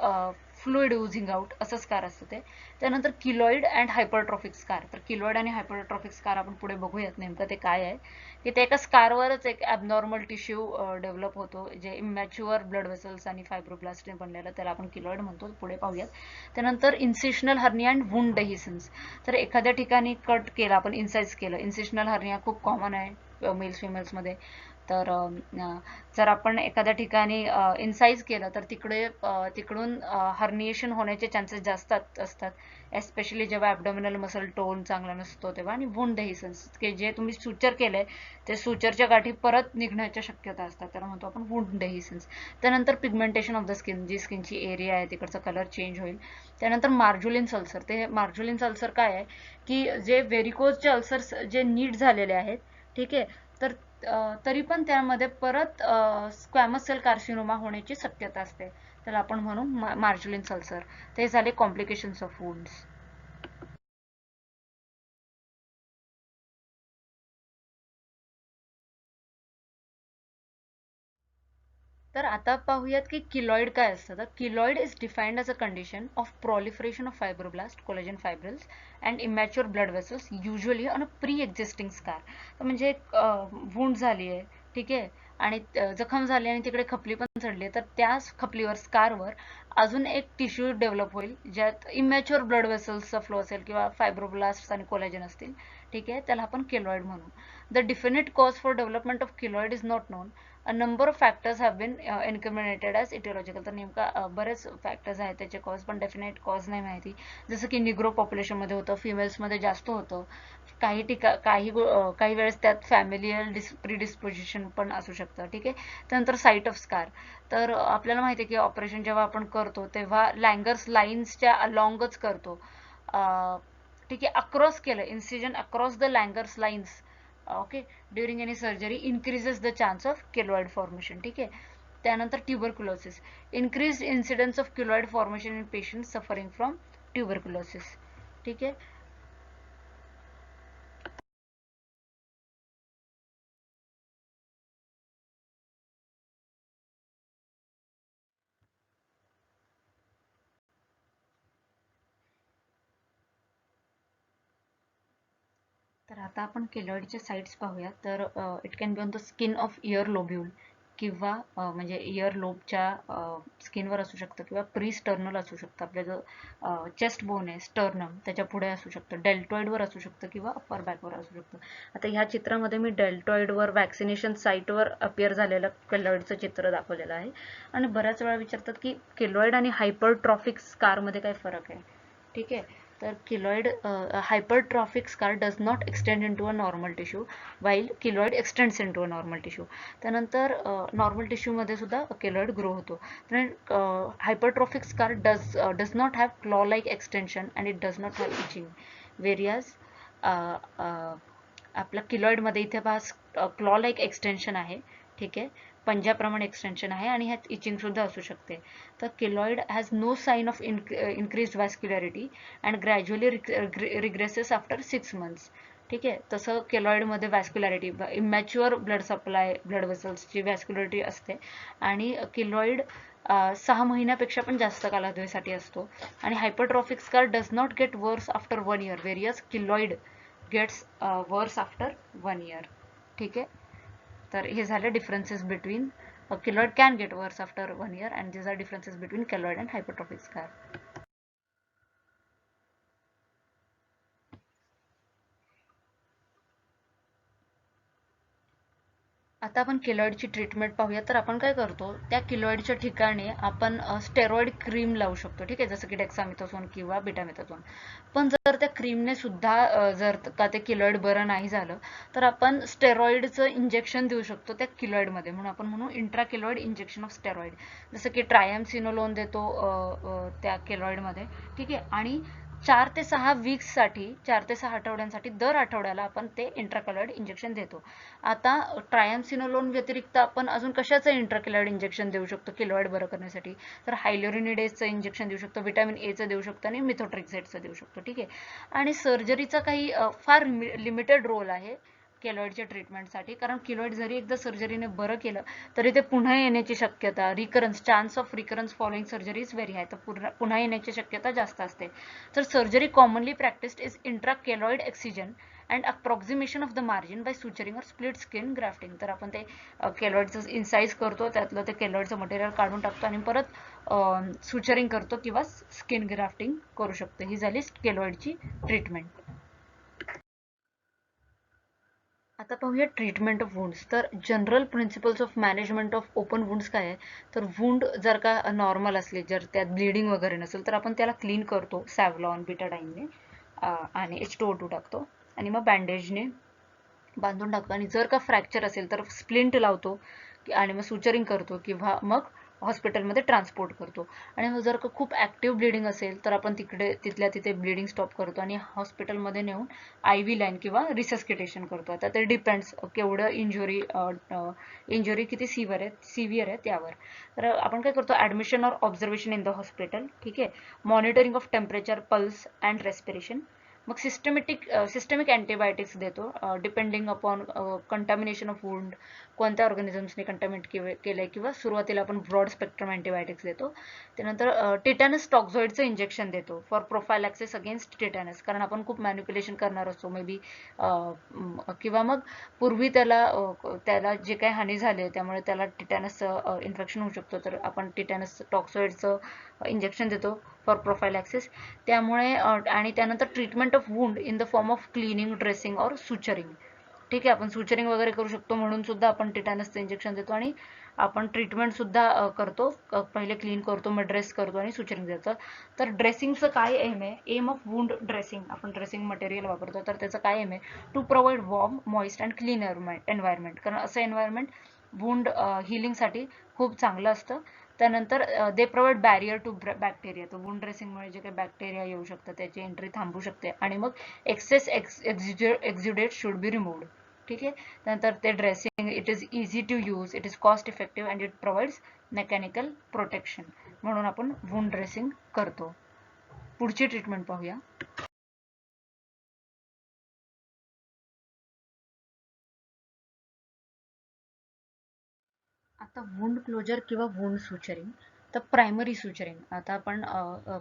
फ्लुइड ओझिंग आउट असं स्कार असतं ते. त्यानंतर किलॉइड अँड हायपरट्रॉफिक स्कार. तर किलॉइड आणि हायपरट्रॉफिक स्कार आपण पुढे बघूयात नेमकं ते काय आहे, की ते एका स्कारवरच एक ॲबनॉर्मल टिश्यू डेव्हलप होतो, जे इमॅच्युअर ब्लड वेसल्स आणि फायब्रोब्लास्टने बनलेलं, त्याला आपण किलॉइड म्हणतो. पुढे पाहूयात. त्यानंतर इन्सिशनल हर्निया अँड वुंड डेहिसन्स. तर एखाद्या ठिकाणी कट केला आपण, इन्साइज केलं. इन्सिशनल हर्निया खूप कॉमन आहे मेल्स फिमेल्समध्ये. तर जर आपण एखाद्या ठिकाणी इन्साइज केलं तर तिकडून हर्निएशन होण्याचे चान्सेस जास्त असतात, एस्पेशली जेव्हा ॲबडोमिनल मसल टोन चांगला नसतो तेव्हा. आणि वुंड डेहिसन्स, की जे तुम्ही सुचर केलंय ते सुचरच्या गाठी परत निघण्याच्या शक्यता असतात, त्याला म्हणतो आपण वुंड डेहिसन्स. त्यानंतर पिगमेंटेशन ऑफ द स्किन, जी स्किनची एरिया आहे तिकडचा कलर चेंज होईल. त्यानंतर मार्जुलिन अल्सर. ते मार्जुलिन अल्सर काय आहे, की जे व्हेरिकोजचे अल्सर्स जे नीट झालेले आहेत, ठीक आहे, तर तरी पण त्यामध्ये परत स्क्वॅमस सेल कार्सिनोमा होण्याची शक्यता असते, त्याला आपण म्हणू मार्जुलिन अल्सर. ते झाले कॉम्प्लिकेशन्स ऑफ वुंड्स. तर आता पाहूयात की किलॉइड काय असतं. तर keloid is defined as a condition of proliferation of fibroblasts, collagen fibrils and immature blood vessels usually on a pre-existing scar. तर म्हणजे एक वुंड झाली आहे, ठीक आहे, आणि जखम झाली आणि तिकडे खपली पण चढली, तर त्या खपलीवर, स्कारवर अजून एक टिश्यू डेव्हलप होईल ज्यात इमॅच्युअर ब्लड वेसल्सचा फ्लो असेल किंवा फायब्रोब्लास्ट आणि कोलॅजन असतील, ठीक आहे, त्याला आपण केलॉइड म्हणू. The definite cause for development of keloid is not known. A number of factors have been incriminated as aetiological. तर नेमका बरेच फॅक्टर्स आहेत त्याचे कॉज, पण डेफिनेट कॉज नाही माहिती. जसं की निग्रो पॉप्युलेशनमध्ये होतं, फिमेल्समध्ये जास्त होतं, काही वेळेस त्यात फॅमिलियल प्रिडिस्पोजिशन पण असू शकतं, ठीक आहे. त्यानंतर साईट ऑफ स्कार. तर आपल्याला माहिती आहे की ऑपरेशन जेव्हा आपण करतो तेव्हा लँगर्स लाईन्सच्या अलॉंगच करतो, ठीक आहे, अक्रॉस केलं, incision across the Langer's lines, okay, during any surgery increases the chance of keloid formation, ठीक आहे. त्यानंतर tuberculosis, increase incidence of keloid formation in patient suffering from tuberculosis, ठीक आहे. तर आता आपण केलॉइडचे साइट्स पाहूया. तर it can be on the skin of ear lobule, किंवा म्हणजे इयर लोबच्या स्किनवर असू शकतं, किंवा प्री स्टर्नल असू शकतं, आपल्या जो चेस्ट बोन आहे स्टर्नम त्याच्या पुढे असू शकतं, डेल्टॉइडवर असू शकतं, किंवा अप्पर बॅकवर असू शकतं. आता ह्या चित्रामध्ये मी डेल्टॉइडवर वॅक्सिनेशन साईटवर अपियर झालेलं केलॉइडचं चित्र दाखवलेलं आहे. आणि बऱ्याच वेळा विचारतात की केलॉइड आणि हायपरट्रॉफिक स्कारमध्ये काय फरक आहे, ठीक आहे. तर keloid hypertrophic scar does not extend into a normal tissue while keloid extends into a normal tissue. त्यानंतर नॉर्मल टिश्यू मध्ये सुद्धा केलॉइड ग्रो होतो. Hypertrophic scar does not have claw like extension and it does not have itching. Whereas आपल्या किलॉइडमध्ये इथे पहा claw like extension आहे, ठीक आहे, पंजाप्रमाणे एक्सटेन्शन आहे, आणि ह्यात इचिंग सुद्धा असू शकते. तर keloid has no sign of increased vascularity and gradually regresses after 6 months, ठीक आहे. तसं केलॉइडमध्ये vascularity, immature blood supply, blood वेसल्सची वॅस्क्युलॅरिटी असते, आणि केलॉइड 6 महिन्यापेक्षा पण जास्त कालावधीसाठी असतो. आणि hypertrophic scar does not get worse after 1 year, whereas keloid gets worse after 1 year, ठीक आहे. तर हे झाले differences between keloid can get worse after 1 year, and these are differences between keloid and hypertrophic scar. आता आपण केलॉइडची treatment पाहूया. तर आपण काय करतो, त्या केलॉइडच्या ठिकाणी आपण स्टेरॉइड क्रीम लावू शकतो, ठीक आहे, जसं की डेक्सामेथासोन किंवा बीटामेथासोन. पण जर त्या क्रीमने सुद्धा जर का ते केलॉइड बरं नाही झालं, तर आपण स्टेरॉइडचं इंजेक्शन देऊ शकतो त्या केलॉइडमध्ये, म्हणून आपण म्हणू इंट्राकेलॉइड इंजेक्शन ऑफ स्टेरॉइड. जसं की ट्रायमसिनोलोन देतो त्या केलॉइडमध्ये, ठीक आहे. आणि 4 ते 6 वीक्ससाठी, 4 ते 6 आठवड्यांसाठी दर आठवड्याला आपण ते इंट्राकेलॉइड इंजेक्शन देतो. आता ट्रायमसिनोलोन व्यतिरिक्त आपण अजून कशाचं इंट्राकेलॉइड इंजेक्शन देऊ शकतो केलॉइड बरं करण्यासाठी, तर हायलोरिनिडेजचं इंजेक्शन देऊ शकतो, व्हिटॅमिन एचं देऊ शकतो, आणि मिथोट्रेक्झेटचं देऊ शकतो, ठीक आहे. आणि सर्जरीचा काही फार लिमिटेड रोल आहे केलॉइडच्या ट्रीटमेंटसाठी, कारण केलॉइड जरी एकदा सर्जरीने बरं केलं तरी ते पुन्हा येण्याची शक्यता, recurrence, chance of recurrence following surgery is very high, तर पुन्हा येण्याची शक्यता जास्त असते. तर surgery commonly practised is intrakeloid excision and approximation of the margin by suturing or split skin grafting. तर आपण ते केलॉइडचं इन्साइज करतो, त्यातलं ते केलॉइडचं मटेरियल काढून टाकतो आणि परत सुचरिंग करतो किंवा स्किन ग्राफ्टिंग करू शकतो. ही झाली केलॉइडची ट्रीटमेंट. आता पाहूया ट्रीटमेंट ऑफ वुंड्स. तर general principles of management of open wounds काय आहे, तर वुंड जर का नॉर्मल असले, जर त्यात ब्लिडिंग वगैरे नसेल, तर आपण त्याला क्लीन करतो सॅव्हलॉन बिटाडाईनने आणि H2O2 टाकतो आणि मग बँडेजने बांधून टाकतो. आणि जर का फ्रॅक्चर असेल तर स्प्लिंट लावतो आणि मग सुचरिंग करतो किंवा मग हॉस्पिटलमध्ये ट्रान्सपोर्ट करतो. आणि मग जर का खूप ऍक्टिव्ह ब्लिडिंग असेल तर आपण तिथल्या तिथे ब्लिडिंग स्टॉप करतो आणि हॉस्पिटलमध्ये नेऊन IV लाईन किंवा रिसस्किटेशन करतो. आता ते डिपेंड्स केवढं इंजुरी किती सिव्हिअर आहे त्यावर. तर आपण काय करतो, admission or observation in the hospital, ठीक आहे, monitoring of temperature, pulse and respiration. मग सिस्टमिक अँटीबायोटिक्स देतो depending upon contamination of wound, कोणत्या ऑर्गॅनिझम्सने कंटॅमिनेट केलंय, किंवा सुरुवातीला आपण ब्रॉड स्पेक्ट्रम अँटीबायोटिक्स देतो. त्यानंतर टिटॅनस टॉक्झॉइडचं इंजेक्शन देतो फॉर प्रोफायलॅक्सिस अगेन्स्ट टिटॅनस, कारण आपण खूप मॅनिप्युलेशन करणार असतो मे बी, किंवा मग पूर्वी त्याला जे काही हानी झाली त्यामुळे त्याला टिटॅनसचं इन्फेक्शन होऊ शकतो, तर आपण टिटॅनस टॉक्झॉइडचं इंजेक्शन देतो फॉर प्रोफायलॅक्सिस. त्यामुळे आणि त्यानंतर treatment of wound in the form of cleaning, dressing और सुचरिंग. ठीक आहे, आपण सुचरिंग वगैरे करू शकतो म्हणून सुद्धा आपण टिटॅनसचं इंजेक्शन देतो आणि आपण ट्रीटमेंट सुद्धा करतो. पहिले क्लीन करतो, मग ड्रेस करतो आणि सुचरिंग देतो. तर ड्रेसिंगचं काय एम आहे, एम ऑफ वुंड ड्रेसिंग, आपण ड्रेसिंग मटेरियल वापरतो तर त्याचं काय एम आहे, to provide warm, moist and clean environment, कारण असं एन्व्हायरमेंट वुंड हिलिंगसाठी खूप चांगलं असतं. त्यानंतर they provide barrier to bacteria, तर वुंड ड्रेसिंगमुळे जे काही बॅक्टेरिया येऊ शकतं त्याची एंट्री थांबू शकते. आणि मग excess exudate should be removed. ठीक आहे, त्यानंतर ते dressing, it is easy to use, it is cost effective and it provides mechanical protection, म्हणून आपण वुंड ड्रेसिंग करतो. पुढची ट्रीटमेंट पाहूया. आता वुंड क्लोजर किंवा वुंड सुचरिंग. तर प्रायमरी सुचरिंग, आता आपण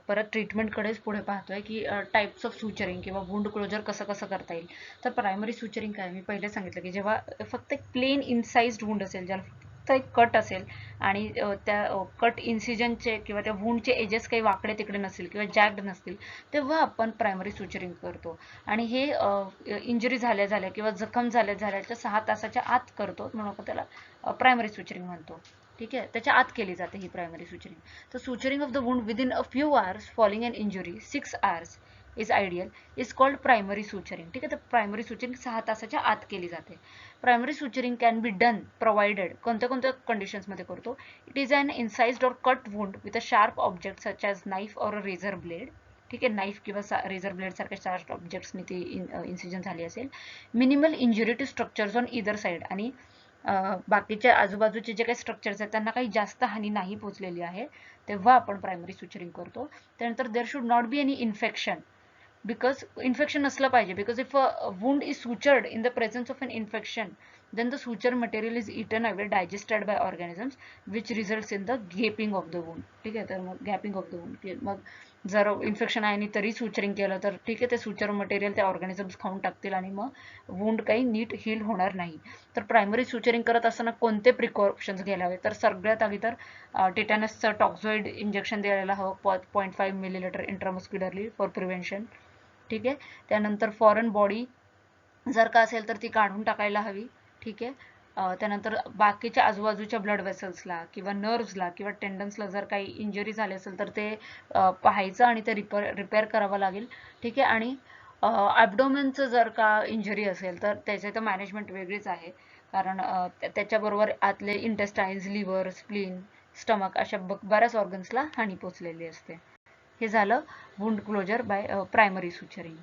परत ट्रीटमेंटकडेच पुढे पाहतोय की टाइप्स ऑफ सुचरिंग किंवा वुंड क्लोजर कसं कसं करता येईल. तर प्रायमरी सुचरिंग काय, मी पहिले सांगितलं की जेव्हा फक्त एक प्लेन इनसाइज्ड वुंड असेल, ज्याला फक्त एक कट असेल आणि त्या कट इन्सिजनचे किंवा त्या वुंडचे एजेस काही वाकडे तिकडे नसतील किंवा जॅक्ड नसतील, तेव्हा आपण प्रायमरी सुचरिंग करतो. आणि हे इंजुरी झाल्या झाल्या किंवा जखम झाल्या झाल्याच्या 6 तासाच्या आत करतो, म्हणून आपण त्याला प्रायमरी सुचरिंग म्हणतो. ठीक आहे, त्याच्या आत केली जाते ही प्रायमरी सुचरिंग. तर suturing of the wound within a few hours following an injury, 6 hours is ideal, is called primary suturing. ठीक आहे, तर प्रायमरी सुचरिंग 6 तासाच्या आत केली जाते. Primary suturing can be done provided, कोणत्या कोणत्या कंडिशन्समध्ये करतो, it is an incised or cut wound with a sharp object such as knife or a razor blade. ठीक आहे, नाईफ किंवा रेझर ब्लेड सारख्या शार्प ऑब्जेक्ट्सनी ती इन्सिजन झाली असेल. Minimal injury to structures on either side, आणि बाकीच्या आजूबाजूचे जे काही स्ट्रक्चर्स आहेत त्यांना काही जास्त हानी नाही पोचलेली आहे, तेव्हा आपण प्रायमरी सुचरिंग करतो. त्यानंतर there should not be any infection, because infection नसलं पाहिजे, because if a wound is sutured in the presence of an infection, then the suture material is eaten away, digested by organisms, which results in the gaping of the wound. ठीक आहे, तर मग gapping of the wound, मग जर infection आहे आणि तरी suturing केलं तर ठीक आहे, ते सुचर मटेरियल त्या ऑर्गॅनिझम्स खाऊन टाकतील आणि मग वुंड काही नीट हील होणार नाही. तर प्रायमरी सुचरिंग करत असताना कोणते प्रिकॉशन्स घ्यायला हवे, तर सगळ्यात आधी तर टिटॅनसचं टॉक्झॉइड इंजेक्शन द्यायला हवं 0.5 मिलीलीटर इंट्रामस्क्युलरली फॉर प्रिव्हेन्शन. ठीक आहे, त्यानंतर फॉरेन बॉडी जर का असेल तर ती काढून टाकायला हवी. ठीक आहे, त्यानंतर बाकीच्या आजूबाजूच्या ब्लड वेसल्सला किंवा नर्व्सला किंवा टेंडन्सला जर काही इंजुरी झाली असेल तर ते पाहायचं आणि ते रिपेअर करावं लागेल. ठीक आहे, आणि ॲब्डोमेनचं जर का इंजुरी असेल तर त्याचे तर मॅनेजमेंट वेगळीच आहे, कारण त्याच्याबरोबर आतले इंटेस्टाईन्स, लिव्हर, स्प्लीन, स्टमक अशा बऱ्याच ऑर्गन्सला हानी पोचलेली असते. हे झालं wound closure by primary suturing.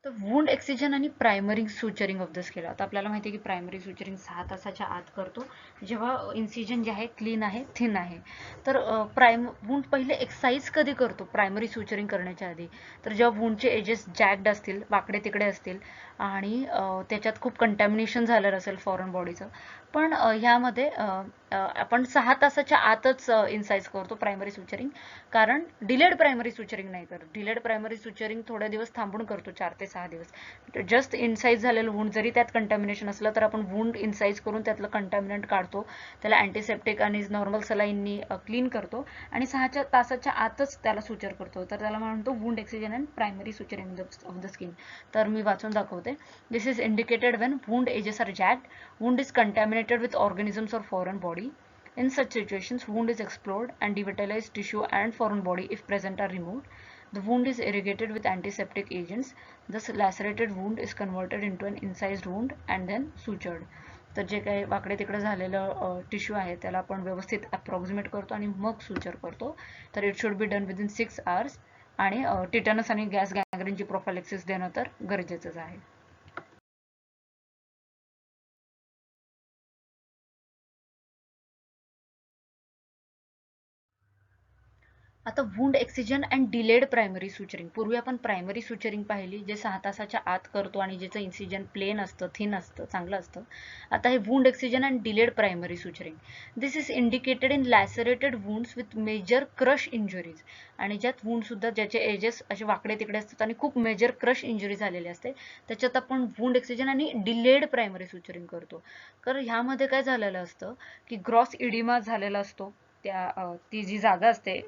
तर वुंड एक्सिजन आणि primary suturing of the skin. आता आपल्याला माहिती आहे की प्रायमरी सुचरिंग 6 तासाच्या आत करतो जेव्हा इन्सिजन जे आहे क्लीन आहे, थिन आहे. तर वुंड पहिले एक्ससाइज कधी करतो प्रायमरी सुचरिंग करण्याच्या आधी? तर जेव्हा वुंडचे एजेस जॅक्ड असतील, वाकडे तिकडे असतील आणि त्याच्यात खूप कंटॅमिनेशन झालेलं असेल फॉरेन बॉडीचं. पण ह्यामध्ये आपण 6 तासाच्या आतच इन्साइज करतो प्रायमरी सुचरिंग, कारण डिलेड प्रायमरी सुचरिंग नाही करत. डिलेड प्रायमरी सुचरिंग थोड्या दिवस थांबून करतो, 4 ते 6 दिवस. जस्ट इन्साइज झालेलं वुंड जरी त्यात कंटॅमिनेशन असलं तर आपण वुंड इन्साइज करून त्यातलं कंटॅमिनंट काढतो, त्याला अँटीसेप्टिक आणि नॉर्मल सलाईननी क्लीन करतो आणि 6 तासाच्या आतच त्याला सुचर करतो. तर त्याला म्हणतो wound excision and primary suturing of the skin. तर मी वाचून दाखवते. This is indicated when wound edges are jagged, wound is contaminated with organisms or foreign body. In such situations, wound is explored and devitalized tissue and foreign body, if present, are removed. The wound is irrigated with antiseptic agents. Thus, lacerated wound is converted into an incised wound and then sutured. तर जे काही वाकडे तिकडे झालेलं tissue आहे त्याला आपण व्यवस्थित अप्रॉक्सिमेट करतो आणि मग सुचर करतो. तर it should be done within 6 hours. आणि टिटॅनस आणि गॅस गँग्रीनची प्रोफायलॅक्सिस देणं तर गरजेचंच आहे. आता wound excision and delayed primary suturing. पूर्वी आपण प्रायमरी सुचरिंग पाहिली, जे 6 तासाच्या आत करतो आणि ज्याचं इन्सिजन प्लेन असतं, थिन असतं, चांगलं असतं. आता हे wound excision and delayed primary suturing. This is indicated in lacerated wounds with major crush injuries. आणि ज्यात वुंड सुद्धा ज्याचे एजेस असे वाकडे तिकडे असतात आणि खूप मेजर क्रश इंजुरी झालेली असते, त्याच्यात आपण वुंड एक्सिजन आणि डिलेड प्रायमरी सुचरिंग करतो. तर ह्यामध्ये काय झालेलं असतं की ग्रॉस इडिमा झालेला असतो. ती जी जागा असते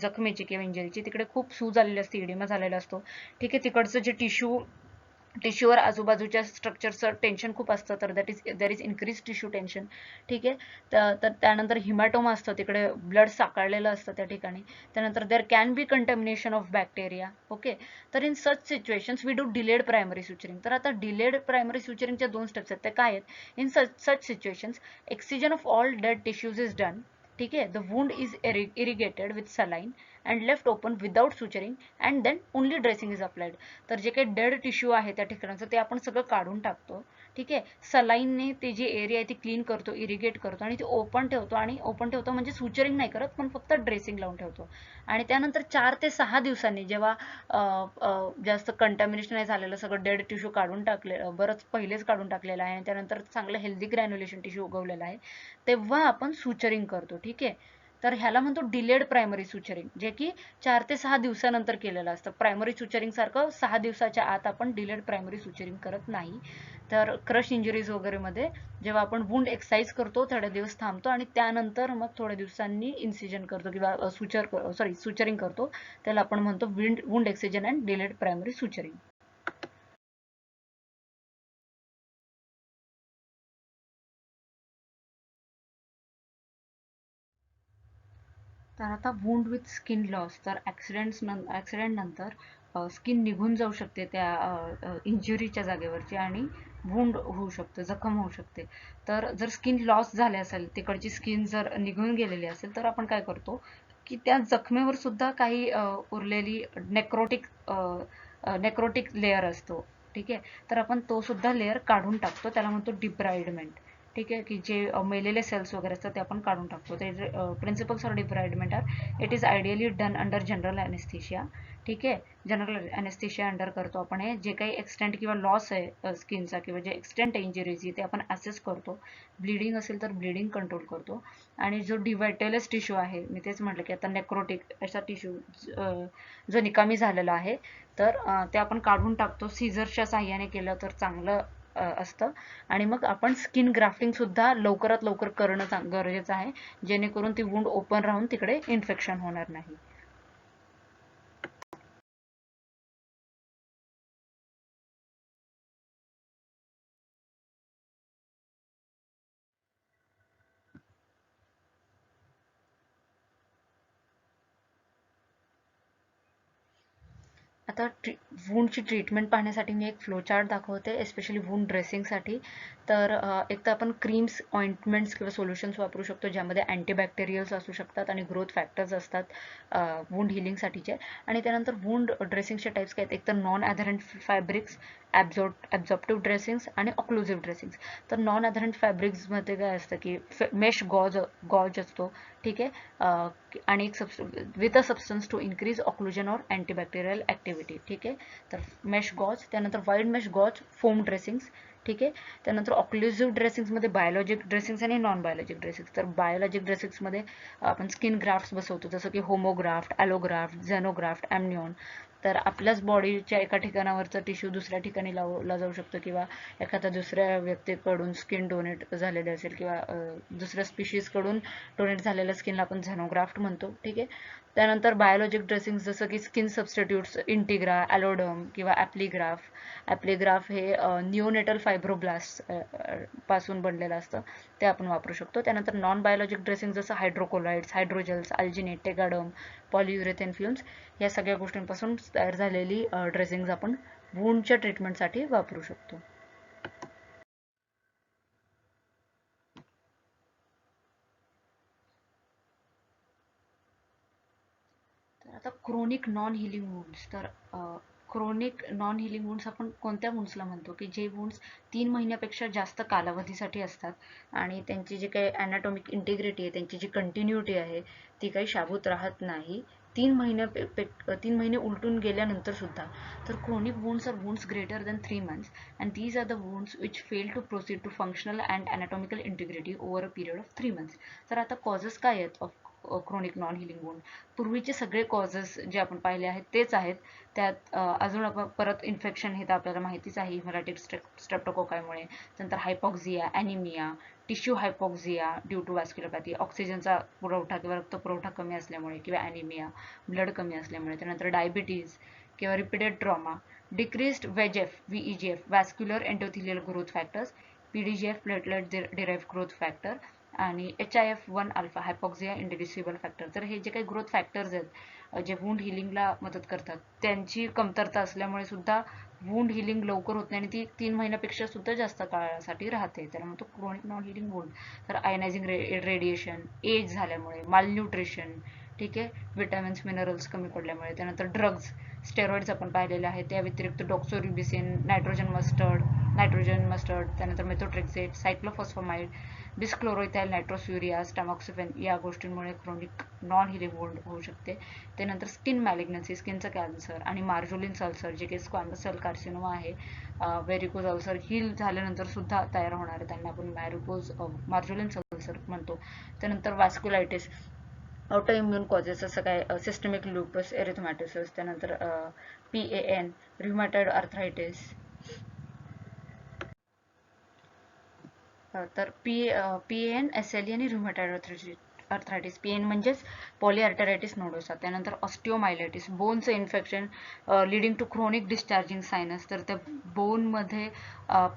जखमेची किंवा इंजरीची, तिकडे खूप सू झालेली असते, इडिमा झालेला असतो. ठीक आहे, तिकडचं जे टिश्यूवर आजूबाजूच्या स्ट्रक्चरचं टेन्शन खूप असतं, तर there is increase tissue tension. ठीक आहे, तर त्यानंतर हिमॅटोमा असतं, तिकडे ब्लड साकाळलेलं असतं त्या ठिकाणी. त्यानंतर there can be contamination of bacteria. Okay, तर in such situations we do delayed primary suturing. तर आता डिलेड प्रायमरी सुचरिंगच्या 2 स्टेप्स आहेत, ते काय आहेत? In such situations excision of all dead tissues is done. ठीक आहे, the wound is irrigated with saline and left open without suturing and then only dressing is applied. तर जे काही डेड टिश्यू आहे त्या ठिकाणचं ते आपण सगळं काढून टाकतो. ठीक आहे, सलाईनने ती जी एरिया आहे ती क्लीन करतो, इरिगेट करतो आणि ती ओपन ठेवतो. आणि ओपन ठेवतो म्हणजे सुचरिंग नाही करत, पण फक्त ड्रेसिंग लावून ठेवतो. आणि त्यानंतर 4 ते 6 दिवसांनी जेव्हा जास्त कंटॅमिनेशन नाही झालेलं, सगळं डेड टिश्यू काढून टाकले, बरंच पहिलेच काढून टाकलेलं आहे आणि त्यानंतर चांगलं हेल्दी ग्रॅन्युलेशन टिश्यू उगवलेला आहे, तेव्हा आपण सुचरिंग करतो. ठीक आहे, तर ह्याला म्हणतो डिलेड प्रायमरी सुचरिंग, जे की 4 ते 6 दिवसानंतर केलेलं असतं. प्रायमरी सुचरिंग सारखं 6 दिवसाच्या आत आपण डिलेड प्रायमरी सुचरिंग करत नाही. तर क्रश इंजुरीज वगैरे मध्ये जेव्हा आपण वुंड एक्ससाइज करतो, थोडे दिवस थांबतो आणि त्यानंतर मग थोड्या दिवसांनी इन्सिजन करतो किंवा सुचरिंग करतो, त्याला आपण म्हणतो wound excision and delayed primary suturing. तर आता वुंड विथ स्किन लॉस. तर ऍक्सिडेंट नंतर स्किन निघून जाऊ शकते त्या इंजुरीच्या जागेवरची आणि वुंड होऊ शकते, जखम होऊ शकते. तर जर स्किन लॉस झाले असेल, तिकडची स्किन जर निघून गेलेली असेल, तर आपण काय करतो की त्या जखमेवर सुद्धा काही उरलेली नेक्रोटिक लेअर असतो. ठीक आहे, तर आपण तो सुद्धा लेअर काढून टाकतो, त्याला म्हणतो डिब्राइडमेंट. ठीक आहे, की जे मेलेले सेल्स वगैरे असतात ते आपण काढून टाकतो. ते principles of debridement are it is ideally done under general anaesthesia. ठीक आहे, जनरल अनेस्थेशिया अंडर करतो आपण. हे जे काही एक्सटेंट किंवा लॉस आहे स्किनचा किंवा जे एक्सटेंट आहे इंजुरीची, ते आपण असेस करतो. ब्लिडिंग असेल तर ब्लिडिंग कंट्रोल करतो. आणि जो डिव्हायटेलस टिश्यू आहे, मी तेच म्हटलं की आता नेक्रोटिक असा टिश्यू जो निकामी झालेला आहे, तर ते आपण काढून टाकतो. सीझरच्या साह्याने केलं तर चांगलं असतं. आणि मग आपण स्किन ग्राफ्टिंग सुद्धा लवकरात लवकर करणं गरजेचं आहे, जेणेकरून ती वुंड ओपन राहून तिकडे इन्फेक्शन होणार नाही. आता आता वूंडची ट्रीटमेंट पाहण्यासाठी मी एक फ्लोचार्ट दाखवते, एस्पेशली वूंड ड्रेसिंगसाठी. तर एक तर आपण क्रीम्स, ऑइंटमेंट्स किंवा सोल्युशन्स वापरू शकतो ज्यामध्ये अँटीबॅक्टेरियल्स असू शकतात आणि ग्रोथ फॅक्टर्स असतात वूंड हिलिंगसाठीचे. आणि त्यानंतर वूंड ड्रेसिंगचे टाईप्स काय आहेत, एक तर नॉन ॲधरंट फॅब्रिक्स, ॲब्झॉर्प्टिव्ह ड्रेसिंग्स आणि ऑक्लुझिव्ह ड्रेसिंग्स. तर नॉन ॲधरंट फॅब्रिक्समध्ये काय असतं की मेश गॉज असतो, ठीक आहे, आणि एक with a substance to increase occlusion और अँटीबॅक्टेरियल ॲक्टिव्हिटी, ठीक आहे. तर मेश गॉज, त्यानंतर wide mesh gauze foam dressings, ठीक आहे. त्यानंतर ऑक्लुझिव्ह ड्रेसिंग्समध्ये बायोलॉजिक ड्रेसिंग्स आणि नॉन बायोलॉजिक ड्रेसिंग्स. तर बायोलॉजिक ड्रेसिंग्समध्ये आपण स्किन ग्राफ्ट्स बसवतो, जसं की होमोग्राफ्ट, ॲलोग्राफ्ट, झेनोग्राफ्ट, ॲम्निओन. तर आपल्याच बॉडीच्या एका ठिकाणावरचा टिश्यू दुसऱ्या ठिकाणी लावला जाऊ शकतो, किंवा एखाद्या दुसऱ्या व्यक्तीकडून स्किन डोनेट झालेले असेल, किंवा दुसऱ्या स्पीशीजकडून डोनेट झालेल्या स्किनला आपण झेनोग्राफ्ट म्हणतो, ठीक आहे. त्यानंतर बायोलॉजिक ड्रेसिंग जसं की स्किन सबस्टिट्यूट्स, इंटिग्रा, ॲलोडर्म किंवा ॲप्लिग्राफ हे निओनेटल फायब्रोब्लास्ट पासून बनलेलं असतं, ते आपण वापरू शकतो. त्यानंतर नॉन बायोलॉजिक ड्रेसिंग जसं हायड्रोकोलाइड्स, हायड्रोजेल्स, अल्जिनेट, टेगाडर्म, पॉलियुरेथेन फिल्म्स या सगळ्या गोष्टींपासून तयार झालेली ड्रेसिंग्स आपण वूंडच्या ट्रीटमेंटसाठी वापरू शकतो. तर आता क्रोनिक नॉन हिलिंग वुंड्स. तर क्रोनिक नॉन हिलिंग वुंड्स आपण कोणत्या वुंड्सला म्हणतो की जे वुंड्स 3 महिन्यापेक्षा जास्त कालावधीसाठी असतात आणि त्यांची जी काही ॲनाटॉमिक इंटिग्रिटी आहे, त्यांची जी कंटिन्युटी आहे ती काही शाबूत राहत नाही 3 महिने उलटून गेल्यानंतर सुद्धा. तर chronic wounds are wounds greater than 3 months and these are the wounds which fail to proceed to functional and anatomical integrity over a period of 3 months. तर आता कॉजेस काय आहेत of chronic non healing wound? पूर्वीचे सगळे causes जे आपण पाहिले आहेत तेच आहेत. त्यात अजून आपण परत इन्फेक्शन हे तर आपल्याला माहितीच आहे हिमोरॅटिक स्ट्रेप्टोकोकायमुळे. नंतर हायपॉक्झिया, ॲनिमिया, टिश्यू हायपॉक्झिया ड्यू टू वॅस्क्युलोपॅथी, ऑक्सिजनचा पुरवठा किंवा रक्तपुरवठा कमी असल्यामुळे किंवा ॲनिमिया, ब्लड कमी असल्यामुळे. त्यानंतर डायबिटीज किंवा repeated trauma, decreased VEGF, VEGF, vascular endothelial growth factors, PDGF, platelet derived growth factor, आणि HIF-1 अल्फा, हायपॉक्झिया इंडिड्युसिबल फॅक्टर. तर हे जे काही ग्रोथ फॅक्टर्स आहेत जे वुंड हिलिंगला मदत करतात, त्यांची कमतरता असल्यामुळे सुद्धा वुंड हिलिंग लवकर होत नाही आणि ती 3 महिन्यापेक्षा सुद्धा जास्त काळासाठी राहते. तर मग तो क्रोनिक नॉन हिलिंग वुंड. तर आयनायझिंग रेडिएशन, एज झाल्यामुळे, मालन्यूट्रिशन, ठीक आहे, विटॅमिन्स मिनरल्स कमी पडल्यामुळे. त्यानंतर ड्रग्ज, स्टेरॉइड्स आपण पाहिलेले आहेत, त्या व्यतिरिक्त डॉक्सोरिबिसिन, नायट्रोजन मस्टर्ड, त्यानंतर मेथोट्रेक्सेट, सायक्लोफॉस्फामाइड, बिस्क्लोरोइथाइल नायट्रोस्युरियास, टामॉक्सिफेन या गोष्टींमुळे क्रोनिक नॉन हिलिंग वुंड होऊ शकते. त्यानंतर स्किन मॅलिग्नन्सी, स्किनचं कॅन्सर आणि मार्जोलिन्स अल्सर जे की स्क्वॅमस सेल कार्सिनोमा आहे, व्हेरिकोज अल्सर हील झाल्यानंतर सुद्धा तयार होणारे त्यांना आपण मार्जोलिन्स अल्सर म्हणतो. त्यानंतर वॅस्क्युलायटिस, ऑटो इम्युन कॉजेस जसं काय सिस्टमिक लुपस एरिथमॅटोसिस, त्यानंतर PAN, ऱ्युमॅटॉइड आर्थरायटिस. तर PAN, SLE आणि ऱ्युमॅटॉइड आर्थरायटिस. PAN म्हणजेच पॉलीआर्थरायटिस नोडोसा. त्यानंतर ऑस्टिओमायलायटिस, बोनचं infection leading to chronic discharging sinus. तर त्या बोनमध्ये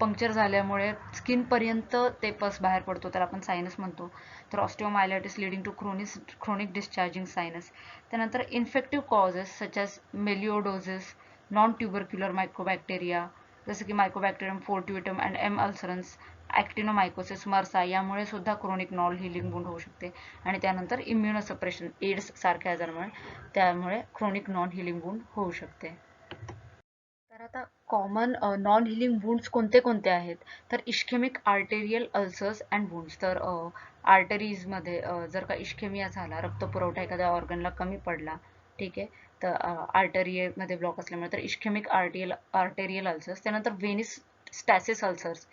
पंक्चर झाल्यामुळे स्किनपर्यंत ते पस बाहेर पडतो, तर आपण सायनस म्हणतो. तर osteomyelitis leading to chronic discharging sinus. त्यानंतर infective causes such as melioidosis, non tubercular mycobacteria जसं की mycobacterium fortuitum and M. Ulcerans, actinomycosis, MRSA यामुळे सुद्धा क्रोनिक नॉन हिलिंग वुंड होऊ शकते. आणि त्यानंतर इम्युनोसप्रेशन, एड्स सारख्या आजारामुळे त्यामुळे क्रोनिक नॉन हिलिंग वुंड होऊ शकते. तर आता कॉमन नॉन हिलिंग वुंड्स कोणते कोणते आहेत? तर ischaemic arterial ulcers and wounds. तर आर्टरीजमध्ये जर का इश्केमिया झाला, रक्तपुरवठा एखाद्या ऑर्गनला कमी पडला, ठीक आहे, तर आर्टरीमध्ये ब्लॉक असल्यामुळे तर इश्केमिक आर्टेरियल अल्सर्स. त्यानंतर वेनिस स्टॅसिस अल्सर्स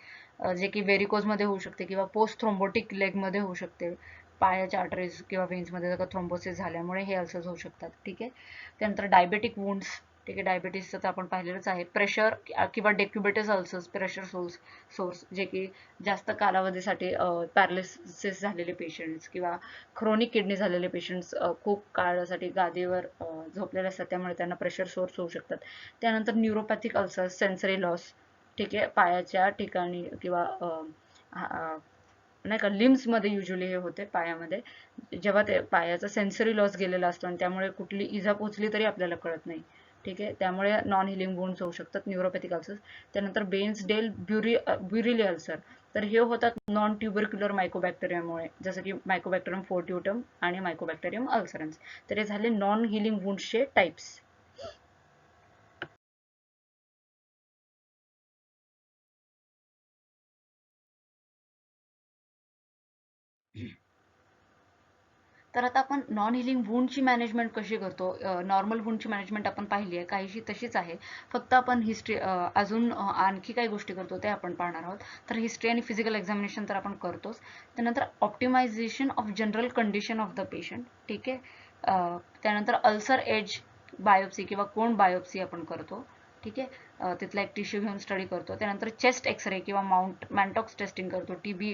जे की व्हेरिकोजमध्ये होऊ शकते किंवा पोस्ट थ्रोम्बोटिक लेगमध्ये होऊ शकते. पायाच्या आर्टरीज किंवा वेन्समध्ये जर का थ्रोम्बोसिस झाल्यामुळे हे अल्सर्स होऊ शकतात, ठीक आहे. त्यानंतर डायबेटिक वुंड्स, ठीक आहे, डायबिटीसचं तर आपण पाहिलेलंच आहे. प्रेशर किंवा डेक्युबिटस अल्सर्स, प्रेशर सोर्स जे की जास्त कालावधीसाठी पॅरालिसिस झालेले पेशंट्स किंवा क्रोनिक किडनी झालेले पेशंट्स खूप काळासाठी गादीवर झोपलेले असतात, त्यामुळे त्यांना प्रेशर सोर्स होऊ शकतात. त्यानंतर न्यूरोपॅथिक अल्सर्स, सेन्सरी लॉस, ठीक आहे, पायाच्या ठिकाणी किंवा नाही का लिम्समध्ये युजली हे होते पायामध्ये, जेव्हा ते पायाचा सेन्सरी लॉस गेलेला असतो आणि त्यामुळे कुठली इजा पोचली तरी आपल्याला कळत नाही. ठीक आहे, त्यामुळे नॉन हिलिंग वुंड्स होऊ शकतात, न्यूरोपॅथिक अल्सर्स. त्यानंतर बेन्सडेल ब्युरिली अल्सर, तर हे होतात नॉन ट्युबरक्युलर मायकोबॅक्टेरियामुळे, जसं की मायकोबॅक्टेरियम फोर्ट्युटम आणि मायकोबॅक्टेरियम अल्सरन्स. तर हे झाले नॉन हिलिंग वुंड्सचे टाइप्स. तर आता आपण नॉन हिलिंग वुंडची मॅनेजमेंट कशी करतो. नॉर्मल वुंडची मॅनेजमेंट आपण पाहिली आहे, काहीशी तशीच आहे, फक्त आपण हिस्ट्री अजून आणखी काही गोष्टी करतो ते आपण पाहणार आहोत. तर हिस्ट्री आणि फिजिकल एक्झामिनेशन तर आपण करतोच. त्यानंतर optimisation of general condition of the patient. ठीक आहे. त्यानंतर अल्सर एज बायोप्सी किंवा कोण बायोप्सी आपण करतो. ठीक आहे. तिथला एक टिश्यू घेऊन स्टडी करतो. त्यानंतर चेस्ट एक्सरे किंवा मॅन्टॉक्स टेस्टिंग करतो टीबी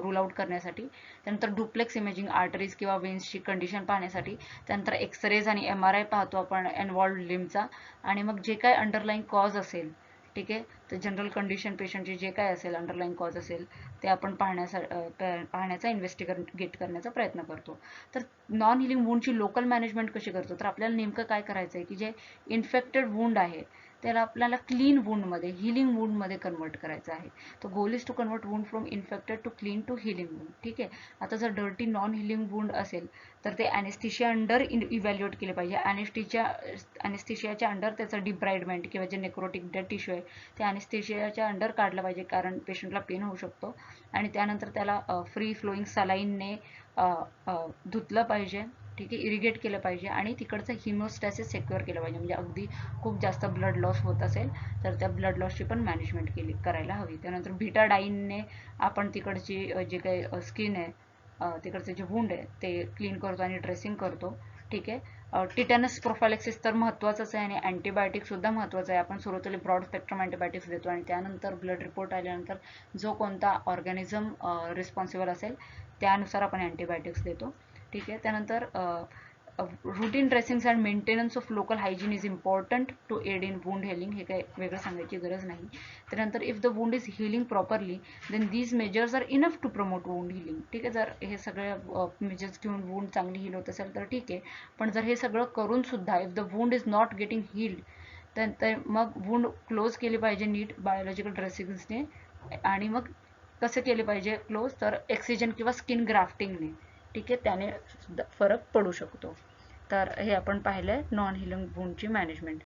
रूल आउट करण्यासाठी. त्यानंतर डुप्लेक्स इमेजिंग आर्टरीज किंवा वेन्सची कंडिशन पाहण्यासाठी. त्यानंतर एक्सरेज आणि MRI पाहतो आपण इन्व्हॉल्ड लिम्बचा. आणि मग जे काय अंडरलाईन कॉज असेल, ठीक आहे, तर जनरल कंडिशन पेशंटची जे काय असेल अंडरलाईन कॉज असेल ते आपण पाहण्याचा इन्व्हेस्टिगेट करण्याचा प्रयत्न करतो. तर नॉन हिलिंग वुंडची लोकल मॅनेजमेंट कशी करतो, तर आपल्याला नेमकं काय करायचं आहे की जे इन्फेक्टेड वुंड आहे त्याला आपल्याला क्लीन वुंडमध्ये, हिलिंग वुंडमध्ये कन्वर्ट करायचं आहे. तो goal is to convert wound from infected to clean to healing wound. ठीक आहे. आता जर डर्टी नॉन हिलिंग वुंड असेल तर ते ॲनेस्थेशिया अंडर इव्हॅल्युएट केले पाहिजे. ॲनेस्थेशियाच्या अंडर त्याचं डिब्राइडमेंट किंवा जे नेक्रोटिक डेड टिश्यू आहे ते ॲनेस्थेशियाच्या अंडर काढलं पाहिजे, कारण पेशंटला पेन होऊ शकतो. आणि त्यानंतर त्याला फ्री फ्लोईंग सलाईनने धुतलं पाहिजे. ठीक आहे, इरिगेट केलं पाहिजे आणि तिकडचं हिमोस्टॅसिस सेक्युअर केलं पाहिजे. म्हणजे अगदी खूप जास्त ब्लड लॉस होत असेल तर त्या ब्लड लॉसची पण मॅनेजमेंट करायला हवी. त्यानंतर बीटाडाईनने आपण तिकडची जे काही स्किन आहे, तिकडचे जे वुंड आहे ते क्लीन करतो आणि ड्रेसिंग करतो. ठीक आहे. टिटॅनस प्रोफायलेक्सिस तर महत्त्वाचंच आहे आणि अँटीबायोटिक सुद्धा महत्त्वाचं आहे. आपण सुरुवातीला ब्रॉड स्पेक्ट्रम अँटीबायोटिक्स देतो आणि त्यानंतर ब्लड रिपोर्ट आल्यानंतर जो कोणता ऑर्गॅनिझम रिस्पॉन्सिबल असेल त्यानुसार आपण अँटीबायोटिक्स देतो. ठीक आहे. त्यानंतर routine dressings and maintenance of local hygiene is important to aid in wound healing. हे काही वेगळं सांगायची गरज नाही. त्यानंतर if the wound is healing properly then these measures are enough to promote wound healing. ठीक आहे. जर हे सगळे मेजर्स घेऊन वुंड चांगली हिल होत असेल तर ठीक आहे, पण जर हे सगळं करून सुद्धा if the wound is not getting healed तर मग वुंड क्लोज केली पाहिजे नीट बायोलॉजिकल ड्रेसिंग्सने. आणि मग कसं केले पाहिजे क्लोज, तर एक्सिजन किंवा स्किन ग्राफ्टिंगने. ठीक आहे, त्याने सुद्धा फरक पडू शकतो. तर हे आपण पाहिलंय नॉन हिलिंग वुंडची मॅनेजमेंट.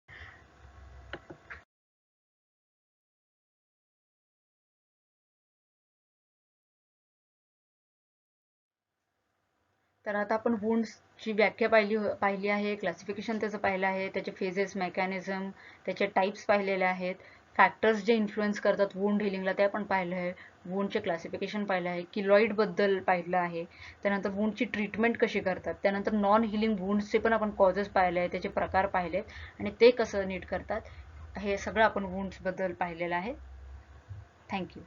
तर आता आपण वुंड्सची व्याख्या पाहिली आहे, क्लासिफिकेशन त्याचं पाहिलं आहे, त्याचे फेजेस, मेकॅनिझम, त्याचे टाइप्स पाहिलेले आहेत, फॅक्टर्स जे इन्फ्लुएन्स करतात वुंड हिलिंगला ते आपण पाहिलं आहे, वुंडचे क्लासिफिकेशन पाहिलं आहे, किलॉइडबद्दल पाहिलं आहे, त्यानंतर वुंडची ट्रीटमेंट कशी करतात, त्यानंतर नॉन हिलिंग वुंड्सचे पण आपण कॉजेस पाहिले आहेत, त्याचे प्रकार पाहिले आणि ते कसं नीट करतात, हे सगळं आपण वुंड्सबद्दल पाहिलेलं आहे. थँक्यू.